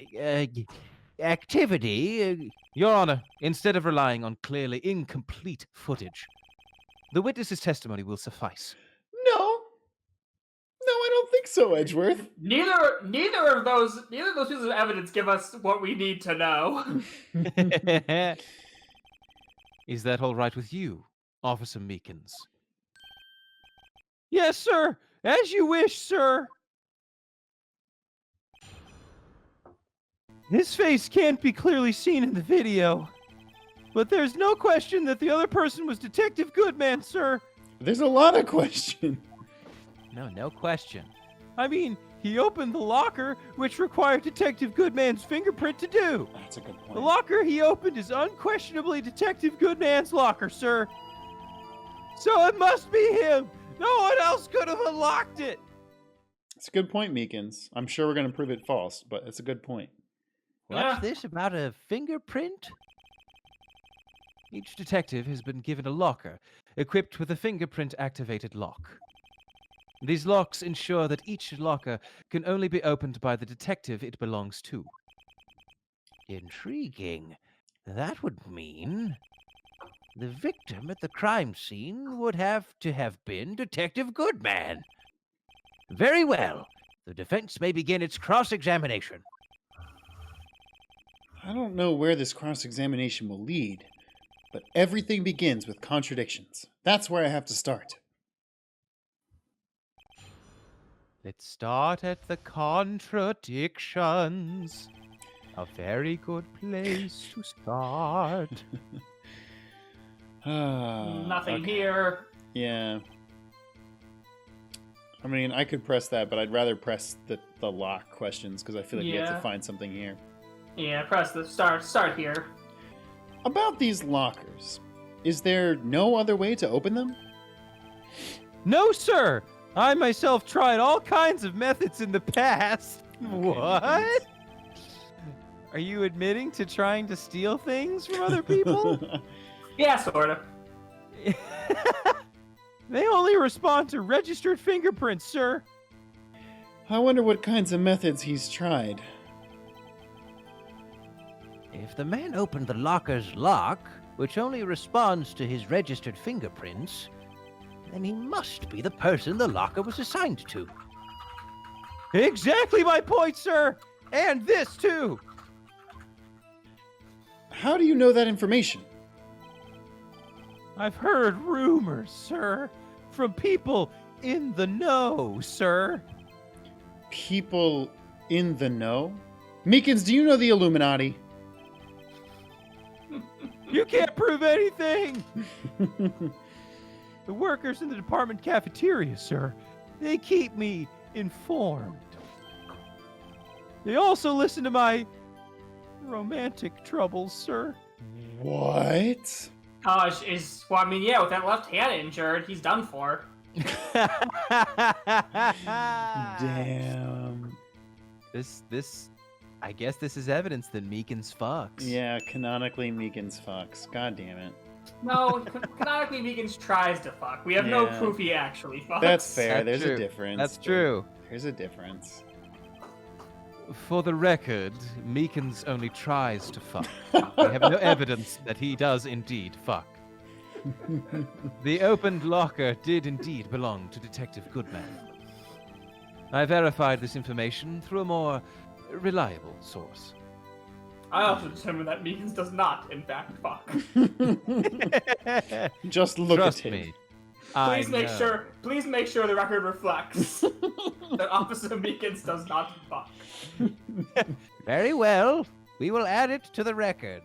activity. Your Honor, instead of relying on clearly incomplete footage, the witness's testimony will suffice. No, I don't think so, Edgeworth. Neither of those pieces of evidence give us what we need to know. Is that all right with you, Officer Meekins? Yes, sir. As you wish, sir. His face can't be clearly seen in the video, but there's no question that the other person was Detective Goodman, sir. There's a lot of question. No question. I mean, he opened the locker, which required Detective Goodman's fingerprint to do. That's a good point. The locker he opened is unquestionably Detective Goodman's locker, sir. So it must be him. No one else could have unlocked it. It's a good point, Meekins. I'm sure we're going to prove it false, but it's a good point. What's this about a fingerprint? Each detective has been given a locker equipped with a fingerprint-activated lock. These locks ensure that each locker can only be opened by the detective it belongs to. Intriguing. That would mean the victim at the crime scene would have to have been Detective Goodman. Very well. The defense may begin its cross-examination. I don't know where this cross-examination will lead, but everything begins with contradictions. That's where I have to start. Let's start at the contradictions. A very good place to start. Nothing here. Yeah. I mean, I could press that, but I'd rather press the lock questions because I feel like we have to find something here. Yeah, press the start here. About these lockers, is there no other way to open them? No, sir. I myself tried all kinds of methods in the past. What? Are you admitting to trying to steal things from other people? Yeah, sort of. They only respond to registered fingerprints, sir. I wonder what kinds of methods he's tried. If the man opened the locker's lock, which only responds to his registered fingerprints, then he must be the person the locker was assigned to. Exactly my point, sir! And this, too! How do you know that information? I've heard rumors, sir, from people in the know, sir. People in the know? Meekins, do you know the Illuminati? You can't prove anything! The workers in the department cafeteria, sir, they keep me informed. They also listen to my romantic troubles, sir. What? Well, I mean, yeah, with that left hand injured, he's done for. Damn. I guess this is evidence that Meekins fucks. Yeah, canonically Meekins fucks. God damn it. No, canonically, Meekins tries to fuck. We have no Yeah. proof he actually fucks. That's fair. That's There's true. a difference. That's true. There's a difference. For the record, Meekins only tries to fuck. We have no evidence that he does indeed fuck. The opened locker did indeed belong to Detective Goodman. I verified this information through a more reliable source. I also determined that Meekins does not, in fact, fuck. Just look Trust at him. me. Please make know. sure the record reflects that Officer Meekins does not fuck. Very well. We will add it to the record.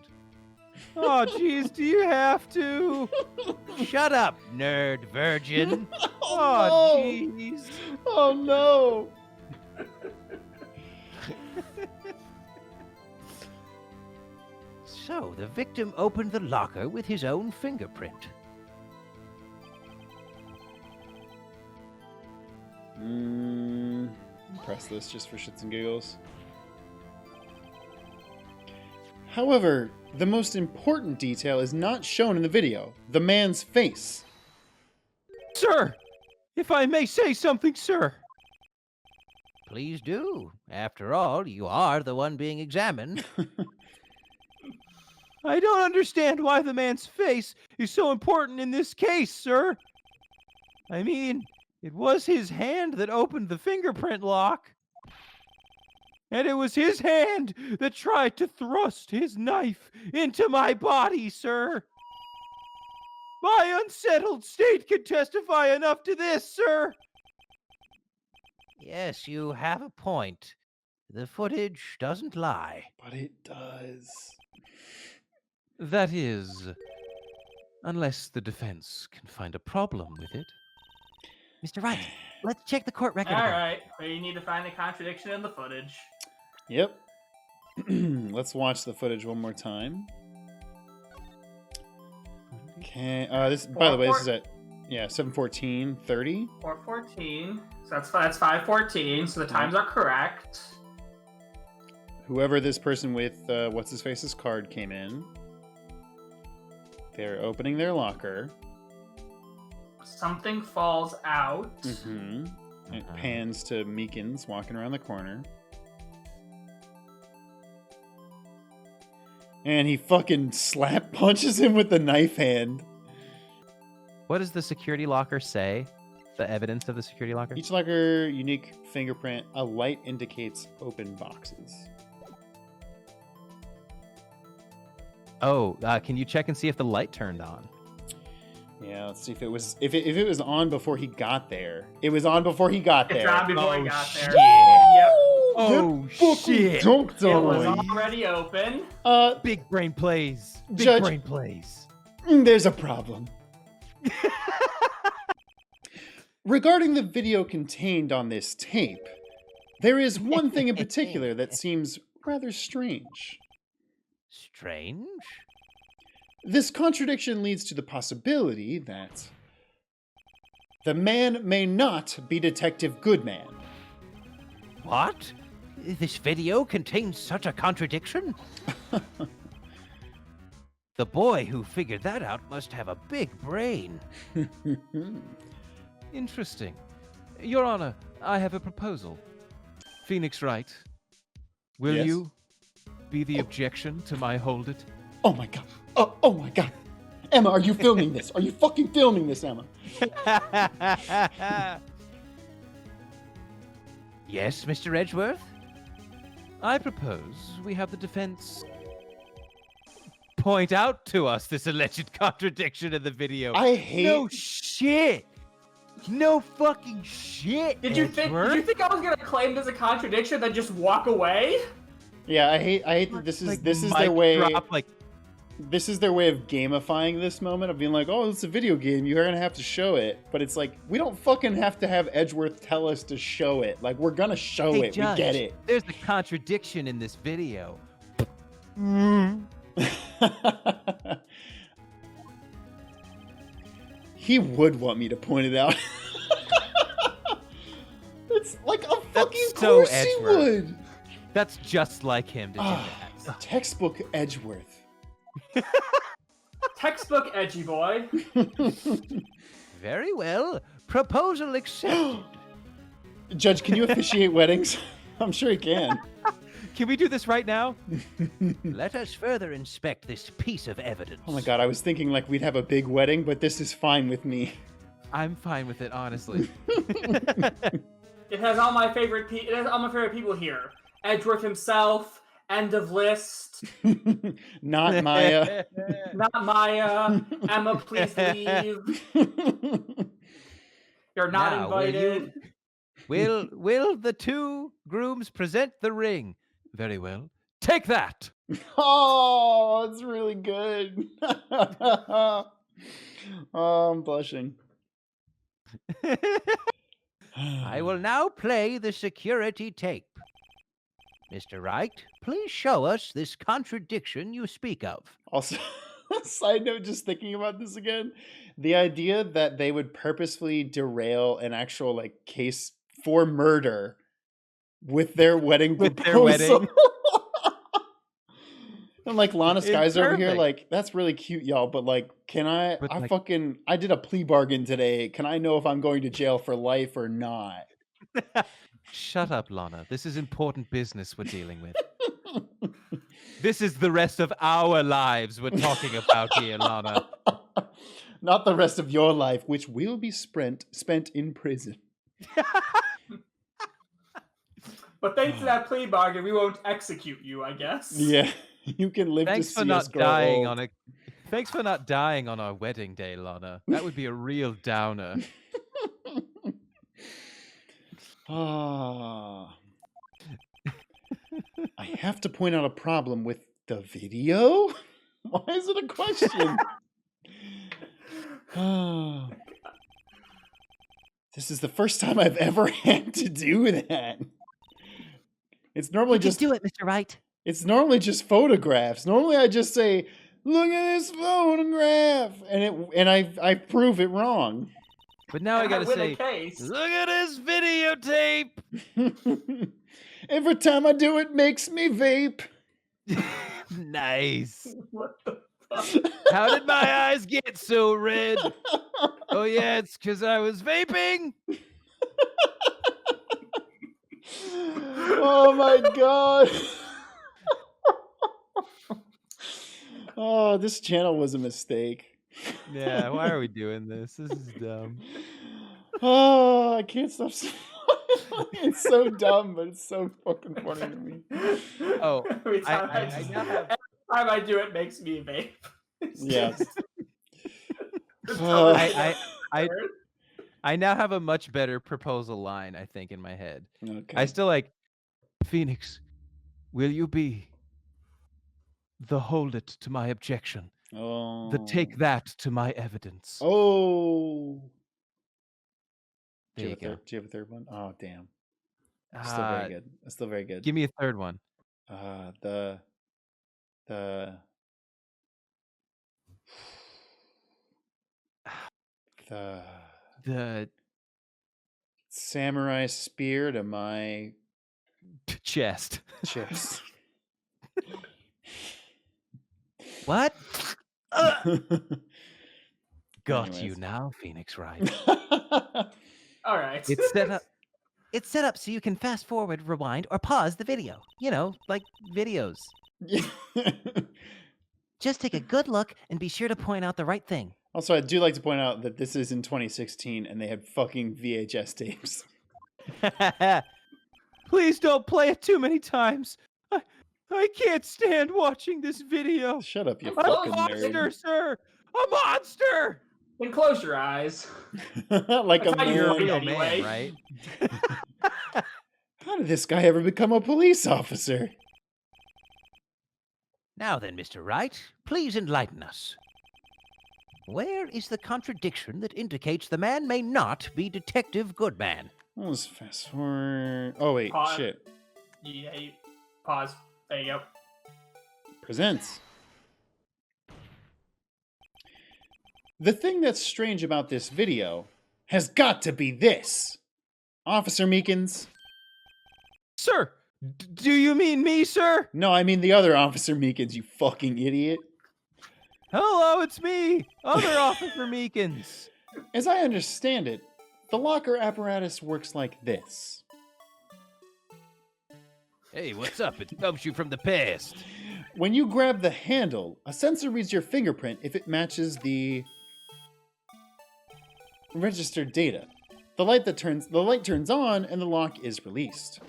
Oh, jeez, do you have to? Shut up, nerd virgin. Oh, jeez. Oh no! So, the victim opened the locker with his own fingerprint. Press this just for shits and giggles. However, the most important detail is not shown in the video. The man's face. Sir, if I may say something, sir. Please do. After all, you are the one being examined. I don't understand why the man's face is so important in this case, sir. I mean, it was his hand that opened the fingerprint lock. And it was his hand that tried to thrust his knife into my body, sir. My unsettled state can testify enough to this, sir. Yes, you have a point. The footage doesn't lie. But it does. That is, unless the defense can find a problem with it. Mr. Wright, let's check the court record. All again. right, we need to find a contradiction in the footage. Yep. Let's watch the footage one more time. Okay. This, by the way, this is at 7:14:30. 4:14. So that's 5:14. So the times are correct. Whoever this person with what's his face's card came in. They're opening their locker. Something falls out. Mm-hmm. It pans to Meekins walking around the corner. And he fucking slap punches him with the knife hand. What does the security locker say? The evidence of the security locker? Each locker, unique fingerprint. A light indicates open boxes. Oh, can you check and see if the light turned on? Yeah, let's see if it was if it was on before he got there. It was on before he got It's there. on before he got there. Yeah. Yep. Oh, Fucking shit. dunked It on was him. already open. Big brain plays. Big Judge- brain plays. There's a problem. Regarding the video contained on this tape, there is one thing in particular that seems rather strange. Strange? This contradiction leads to the possibility that the man may not be Detective Goodman. What? This video contains such a contradiction? The boy who figured that out must have a big brain. Interesting. Your Honor, I have a proposal. Phoenix Wright, will Yes? you be the objection to my hold it? Oh my god. Oh my god. Emma, are you filming this? Are you fucking filming this, Emma? Yes, Mr. Edgeworth? I propose we have the defense point out to us this alleged contradiction in the video. I hate... No shit! No fucking shit! Did you think I was gonna claim there's a contradiction then just walk away? Yeah, I hate that this is Like, this is mic their way. drop, like, This is their way of gamifying this moment of being like, oh, it's a video game. You're gonna have to show it, but it's like we don't fucking have to have Edgeworth tell us to show it. Like we're gonna show hey, it. Judge, We get it. There's a contradiction in this video. He would want me to point it out. It's like a fucking so course he Edgeworth. would. That's just like him to do that. Textbook Edgeworth. Textbook edgy boy. Very well. Proposal accepted. Judge, can you officiate weddings? I'm sure he can. Can we do this right now? Let us further inspect this piece of evidence. Oh my god, I was thinking like we'd have a big wedding, but this is fine with me. I'm fine with it, honestly. It has all my favorite people here. Edgeworth himself. End of list. Not Maya. Not Maya. Emma, please leave. You're not Now, invited. Will the two grooms present the ring? Very well. Take that! Oh, it's really good. Oh, I'm blushing. I will now play the security tape. Mr. Wright, please show us this contradiction you speak of. Also, side note, just thinking about this again, the idea that they would purposefully derail an actual like case for murder with their wedding proposal. And like Lana Sky's over here, like, that's really cute, y'all, but like, can I I did a plea bargain today. Can I know if I'm going to jail for life or not? Shut up, Lana. This is important business we're dealing with. This is the rest of our lives we're talking about here, Lana. Not the rest of your life, which will be spent in prison. But thanks to that plea bargain, we won't execute you, I guess. Yeah, you can live Thanks to for see not us grow dying old. on a. Thanks for not dying on our wedding day, Lana. That would be a real downer. Ah. I have to point out a problem with the video? Why is it a question? Ah. This is the first time I've ever had to do that. It's normally just do it, Mr. Wright. It's normally just photographs. Normally I just say, "Look at this photograph," and I prove it wrong. But now I gotta win say, a case. look at this videotape. Every time I do it, makes me vape. Nice. What the fuck? How did my eyes get so red? Oh yeah, it's because I was vaping. Oh my god. Oh, this channel was a mistake. Yeah, why are we doing this? This is dumb. Oh, I can't stop smiling. It's so dumb, but it's so fucking funny to me. Oh, Every time I now have. every time I do it, makes me vape. It's Yeah. just- I now have a much better proposal line, I think, in my head. Okay. I still like, Phoenix, will you be the hold it to my objection, Oh. the take that to my evidence? Oh. There you go. Do you have a third one? Oh, damn. It's still very good. It's still very good. Give me a third one. The The samurai spear to my chest. chest. What? Got Anyways. you now, Phoenix Wright. All right. It's set up. It's set up so you can fast forward, rewind, or pause the video. You know, like videos. Just take a good look and be sure to point out the right thing. Also, I do like to point out that this is in 2016 and they had fucking VHS tapes. Please don't play it too many times. I can't stand watching this video. Shut up, you I'm fucking A monster, nerd. sir! A monster! Then close your eyes. Like That's a how you man. read Real anyway. man, right? How did this guy ever become a police officer? Now then, Mr. Wright, please enlighten us. Where is the contradiction that indicates the man may not be Detective Goodman? Let's fast forward. Oh, wait, Pause. shit. Yeah, pause. There you go. Presents. The thing that's strange about this video has got to be this. Officer Meekins. Sir, do you mean me, sir? No, I mean the other Officer Meekins, you fucking idiot. Hello, it's me, other Officer Meekins. As I understand it, the locker apparatus works like this. Hey, what's up? It comes you from the past. When you grab the handle, a sensor reads your fingerprint if it matches the registered data. The light turns on and the lock is released.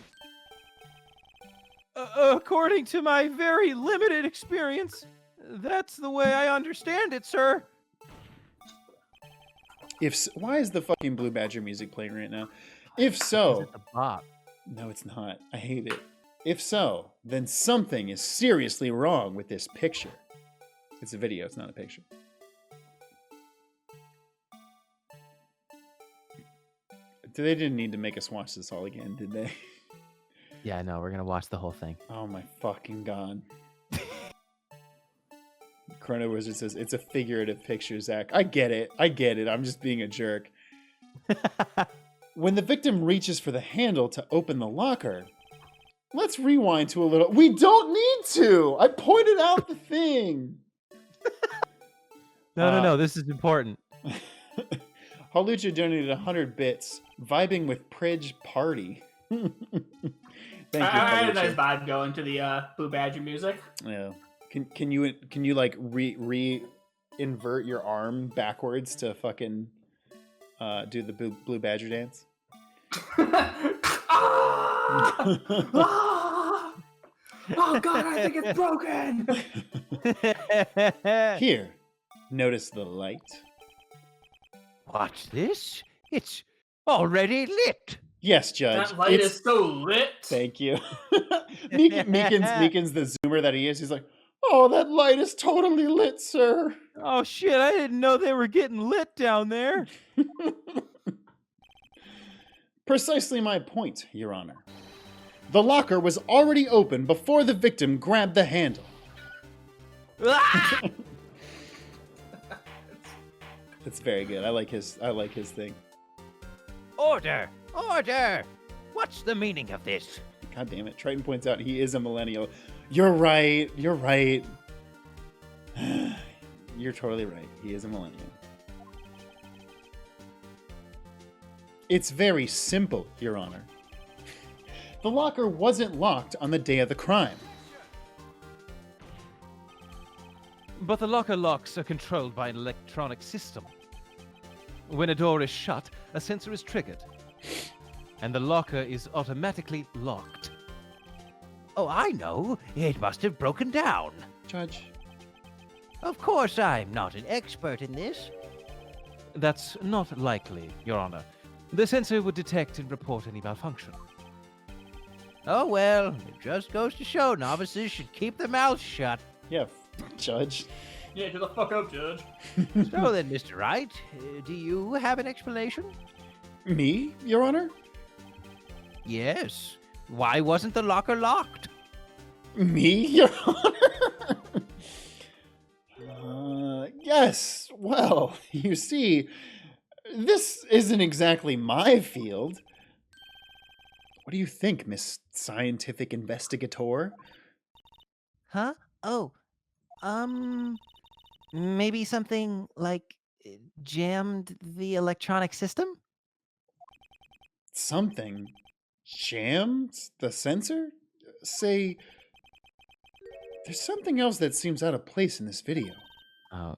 According to my very limited experience, that's the way I understand it, sir. Why is the fucking Blue Badger music playing right now? If so, It's a bop. no, it's not. I hate it. If so, then something is seriously wrong with this picture. It's a video, it's not a picture. They didn't need to make us watch this all again, did they? Yeah, I know. We're gonna watch the whole thing. Oh my fucking god. Chrono Wizard says, it's a figurative picture, Zach. I get it. I'm just being a jerk. When the victim reaches for the handle to open the locker, let's rewind to a little. We don't need to! I pointed out the thing! No. This is important. Halucha donated 100 bits. Vibing with Pridge Party. Thank you, I had a nice Halucha. vibe going to the Blue Badger music. Yeah. Can you like invert your arm backwards to fucking do the Blue Badger dance? Ah! Ah! Oh god, I think it's broken. Here, notice the light. Watch this. It's already lit. Yes, Judge. That light is so lit. Thank you. Meekins, the zoomer that he is, he's like, oh, that light is totally lit, sir. Oh shit! I didn't know they were getting lit down there. Precisely my point, Your Honor. The locker was already open before the victim grabbed the handle. Ah! It's very good. I like his thing. Order! Order! What's the meaning of this? God damn it. Triton points out he is a millennial. You're right. You're right. You're totally right. He is a millennial. It's very simple, Your Honor. The locker wasn't locked on the day of the crime. But the locker locks are controlled by an electronic system. When a door is shut, a sensor is triggered, and the locker is automatically locked. Oh, I know. It must have broken down. Judge. Of course, I'm not an expert in this. That's not likely, Your Honor. The sensor would detect and report any malfunction. Oh, well, it just goes to show novices should keep their mouths shut. Yeah, Judge. Yeah, to the fuck up, Judge. So then, Mr. Wright, do you have an explanation? Me, Your Honor? Yes. Why wasn't the locker locked? Me, Your Honor? Yes. Well, you see, this isn't exactly my field. What do you think, Miss Scientific Investigator? Huh? Oh, maybe something like jammed the electronic system? Something jammed the sensor? Say, There's something else that seems out of place in this video. Oh.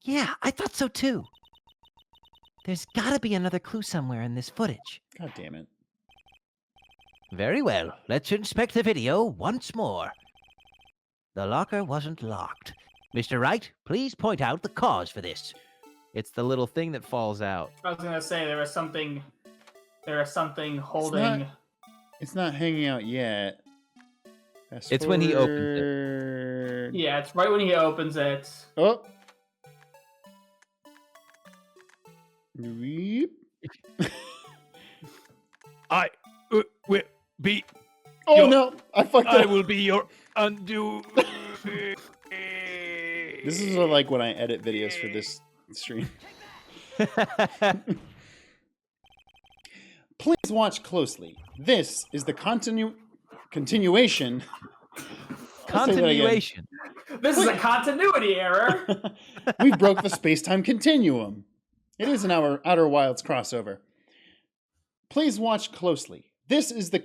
Yeah, I thought so too. There's gotta be another clue somewhere in this footage. God damn it. Very well. Let's inspect the video once more. The locker wasn't locked. Mr. Wright, please point out the cause for this. It's the little thing that falls out. I was gonna say there is something holding. It's not hanging out yet. Fast It's when he opens it. forward. Yeah, it's right when he opens it. Oh. Weep. I will be. Oh no! I fucked I up. will be your undo. This is like when I edit videos for this stream. Please watch closely. This is the continuation. I'll say that again. Continuation. This is a continuity error. We broke the space-time continuum. It is an Outer Wilds crossover. Please watch closely. This is the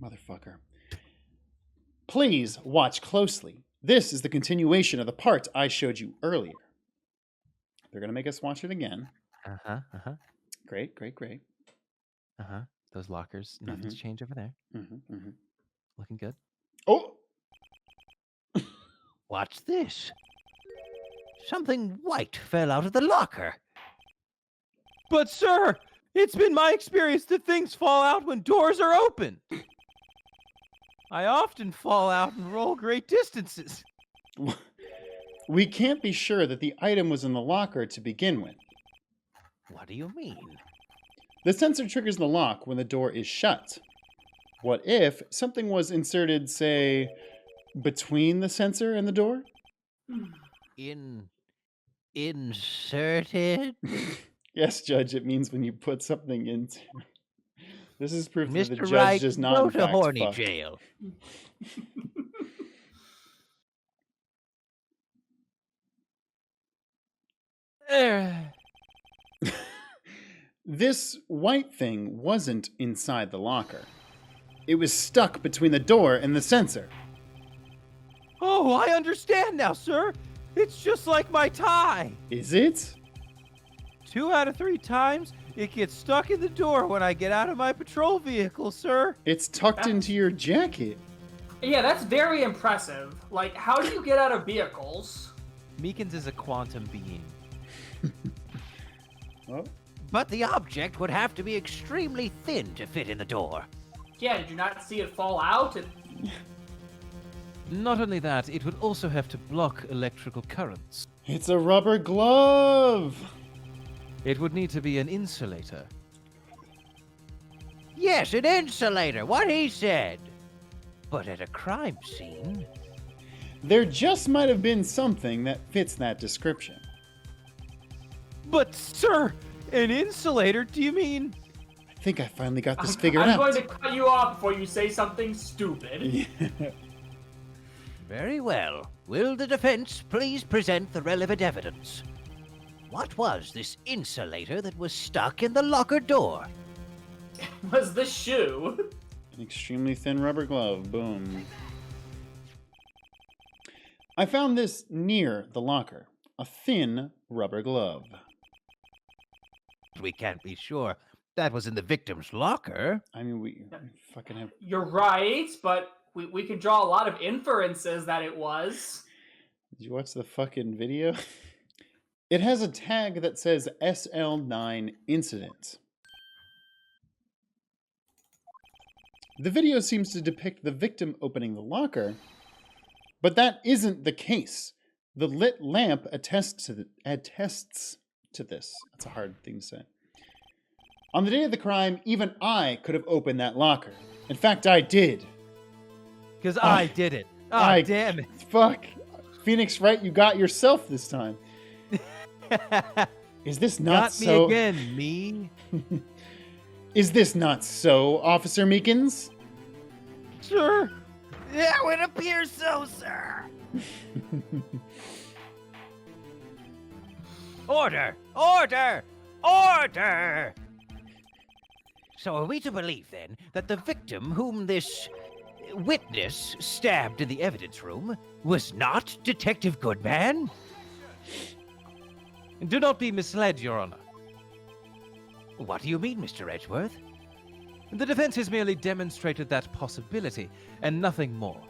motherfucker. Please watch closely. This is the continuation of the part I showed you earlier. They're going to make us watch it again. Uh-huh, uh-huh, Great, great, great. uh-huh. Those lockers, nothing's changed over there. Looking good. Oh! What's this? Something white fell out of the locker. But sir, it's been my experience that things fall out when doors are open. I often fall out and roll great distances. We can't be sure that the item was in the locker to begin with. What do you mean? The sensor triggers the lock when the door is shut. What if something was inserted, say, between the sensor and the door? Inserted? Yes, Judge, it means when you put something into... This is proof that the Mr. judge Wright, does not, go in to fact, horny fuck. jail. This white thing wasn't inside the locker. It was stuck between the door and the sensor. Oh, I understand now, sir. It's just like my tie. Is it? 2 out of 3 times, it gets stuck in the door when I get out of my patrol vehicle, sir. It's tucked into your jacket. Yeah, that's very impressive. Like, how do you get out of vehicles? Meekins is a quantum being. Oh. But the object would have to be extremely thin to fit in the door. Yeah, did you not see it fall out? Not only that, it would also have to block electrical currents. It's a rubber glove. It would need to be an insulator. Yes, an insulator, what he said. But at a crime scene... There just might have been something that fits that description. But, sir, an insulator? Do you mean... I think I finally got this figured I'm out. going to cut you off before you say something stupid. Very well. Will the defense please present the relevant evidence? What was this insulator that was stuck in the locker door? Was the shoe? An extremely thin rubber glove. Boom. I found this near the locker. A thin rubber glove. We can't be sure that was in the victim's locker. I mean, we fucking have... You're right, but we can draw a lot of inferences that it was. Did you watch the fucking video? It has a tag that says SL9 incident. The video seems to depict the victim opening the locker, but that isn't the case. The lit lamp attests to this. That's a hard thing to say. On the day of the crime, even I could have opened that locker. In fact, I did. Because I did it. Ah, damn it. Fuck. Phoenix Wright, you got yourself this time. Is this not Got so? me again, me. Is this not so, Officer Meekins? Sir. Yeah, it appears so, sir. Order! Order! Order! So are we to believe, then, that the victim whom this witness stabbed in the evidence room was not Detective Goodman? Do not be misled, Your Honor. What do you mean, Mr. Edgeworth? The defense has merely demonstrated that possibility, and nothing more.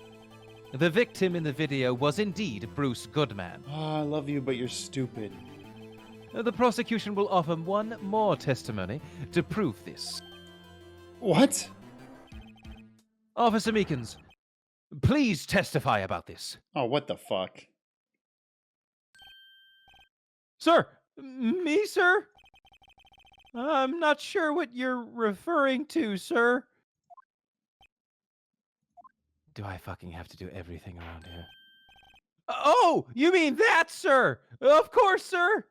The victim in the video was indeed Bruce Goodman. Oh, I love you, but you're stupid. The prosecution will offer one more testimony to prove this. What? Officer Meekins, please testify about this. Oh, what the fuck? Sir! Me, sir? I'm not sure what you're referring to, sir. Do I fucking have to do everything around here? Oh, you mean that, sir? Of course, sir.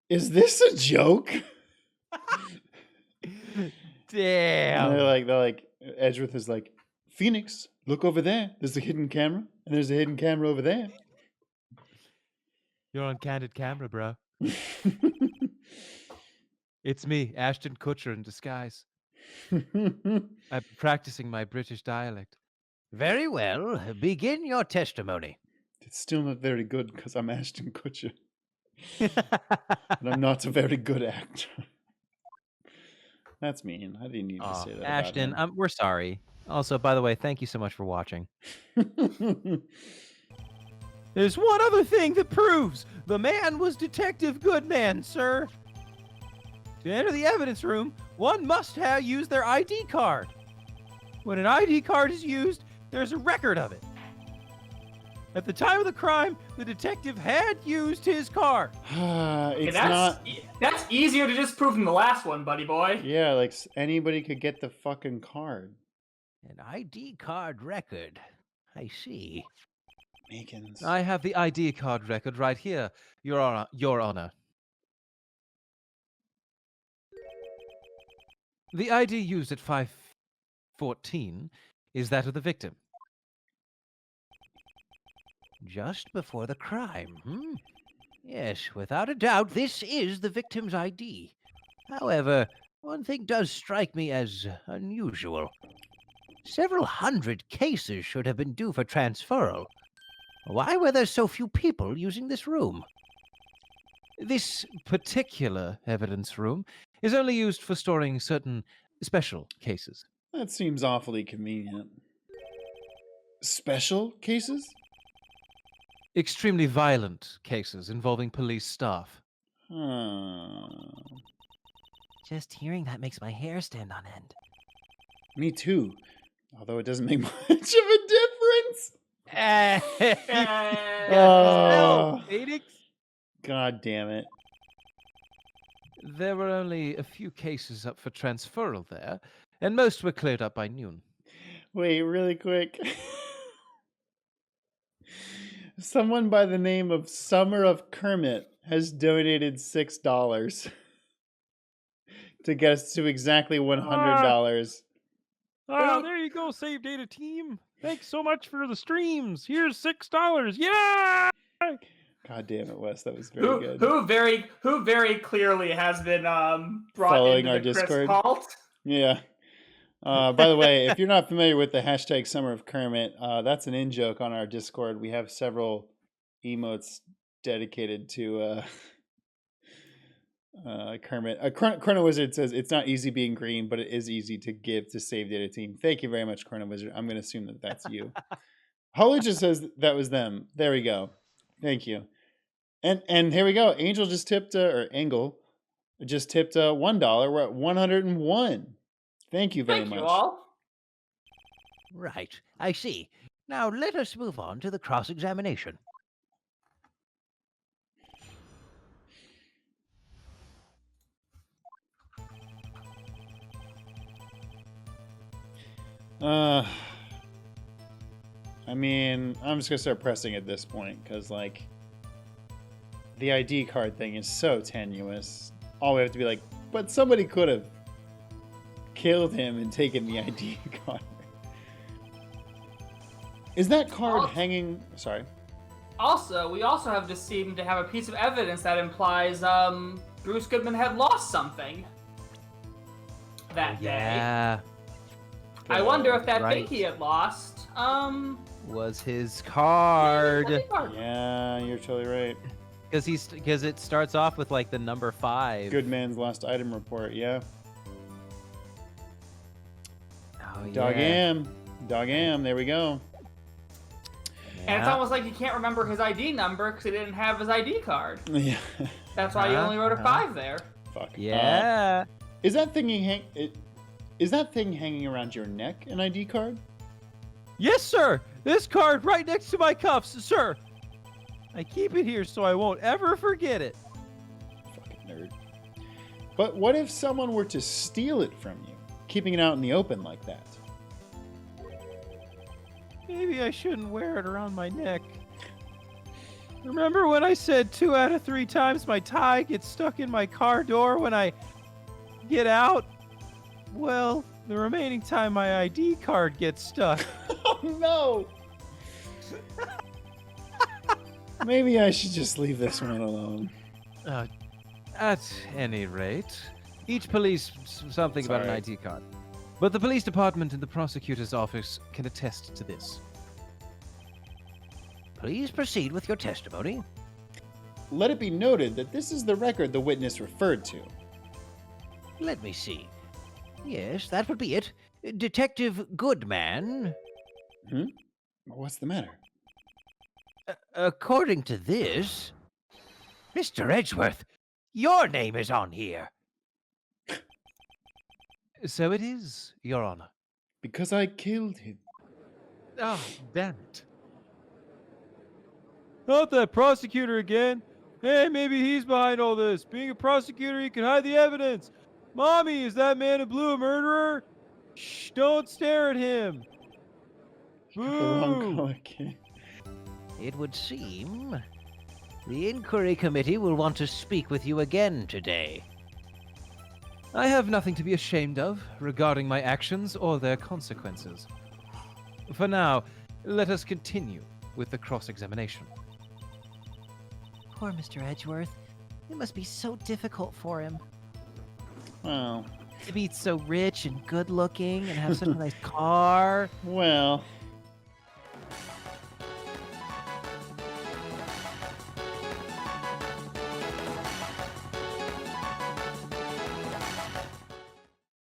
Is this a joke? Damn. And they're like, Edgeworth is like, Phoenix, look over there. There's a hidden camera, and there's a hidden camera over there. You're on candid camera, bro. It's me, Ashton Kutcher in disguise. I'm practicing my British dialect. Very well. Begin your testimony. It's still not very good because I'm Ashton Kutcher. And I'm not a very good actor. That's mean. I didn't need to say that. Ashton, we're sorry. Also, by the way, thank you so much for watching. There's one other thing that proves the man was Detective Goodman, sir. To enter the evidence room, one must have used their ID card. When an ID card is used, there's a record of it. At the time of the crime, the detective had used his card. It's That's easier to disprove than the last one, buddy boy. Yeah, like anybody could get the fucking card. An ID card record. I see. Meekins. I have the ID card record right here, Your Honor. The ID used at 5:14 is that of the victim. Just before the crime, Yes, without a doubt, this is the victim's ID. However, one thing does strike me as unusual. Several hundred cases should have been due for transferal. Why were there so few people using this room? This particular evidence room is only used for storing certain special cases. That seems awfully convenient. Special cases? Extremely violent cases involving police staff. Just hearing that makes my hair stand on end. Me too. Although it doesn't make much of a difference. Oh. Phoenix? God damn it. There were only a few cases up for transferal there, and most were cleared up by noon. Wait, really quick. Someone by the name of Summer of Kermit has donated $6 to get us to exactly $100. Oh, there you go, Save Data team. Thanks so much for the streams. Here's $6. Yeah! God damn it, Wes. That was very good. Who very clearly has been brought Following into our the Discord. Chris cult. Yeah. By the way, if you're not familiar with the hashtag Summer of Kermit, that's an in-joke on our Discord. We have several emotes dedicated to Kermit. Chrono Wizard says, it's not easy being green, but it is easy to give to Save Data Team. Thank you very much, Chrono Wizard. I'm going to assume that that's you. Holly just says that was them. There we go. Thank you. And here we go. Angel just tipped, or Engel just tipped $1. We're at 101. Thank you very much. Thank you all. Right, I see. Now let us move on to the cross-examination. I mean, I'm just gonna start pressing at this point because, like, the ID card thing is so tenuous. All we have to be like, but somebody could have killed him and taken the ID card. Is that card hanging? Sorry. Also, we also have just seemed to have a piece of evidence that implies Bruce Goodman had lost something that day. Yeah. I wonder if that right. thing he had lost, Was his card. Yeah, you're totally right. Because it starts off with like the number 5. Good man's lost item report. Yeah. Oh, Dog yeah. am. Dog am. There we go. And it's Yeah. almost like he can't remember his ID number because he didn't have his ID card. Yeah. That's why he only wrote a 5 there. Fuck. Yeah. Is that thing is that thing hanging around your neck an ID card? Yes, sir. This card right next to my cuffs, sir. I keep it here so I won't ever forget it. Fucking nerd. But what if someone were to steal it from you, keeping it out in the open like that? Maybe I shouldn't wear it around my neck. Remember when I said 2 out of 3 times my tie gets stuck in my car door when I get out? Well, the remaining time my ID card gets stuck. Oh no! Maybe I should just leave this one alone. At any rate, each police something about an Sorry. ID card. But the police department and the prosecutor's office can attest to this. Please proceed with your testimony. Let it be noted that this is the record the witness referred to. Let me see. Yes, that would be it. Detective Goodman. What's the matter? According to this, Mr. Edgeworth, your name is on here. So it is, Your Honor. Because I killed him. Oh, damn it. Not that prosecutor again. Hey, maybe he's behind all this. Being a prosecutor, he can hide the evidence. Mommy, is that man in blue a murderer? Shh, don't stare at him. The wrong Boo! color kid. It would seem the inquiry committee will want to speak with you again today. I have nothing to be ashamed of regarding my actions or their consequences. For now, let us continue with the cross-examination. Poor Mr. Edgeworth. It must be so difficult for him Well, to be so rich and good looking and have such a nice car. well,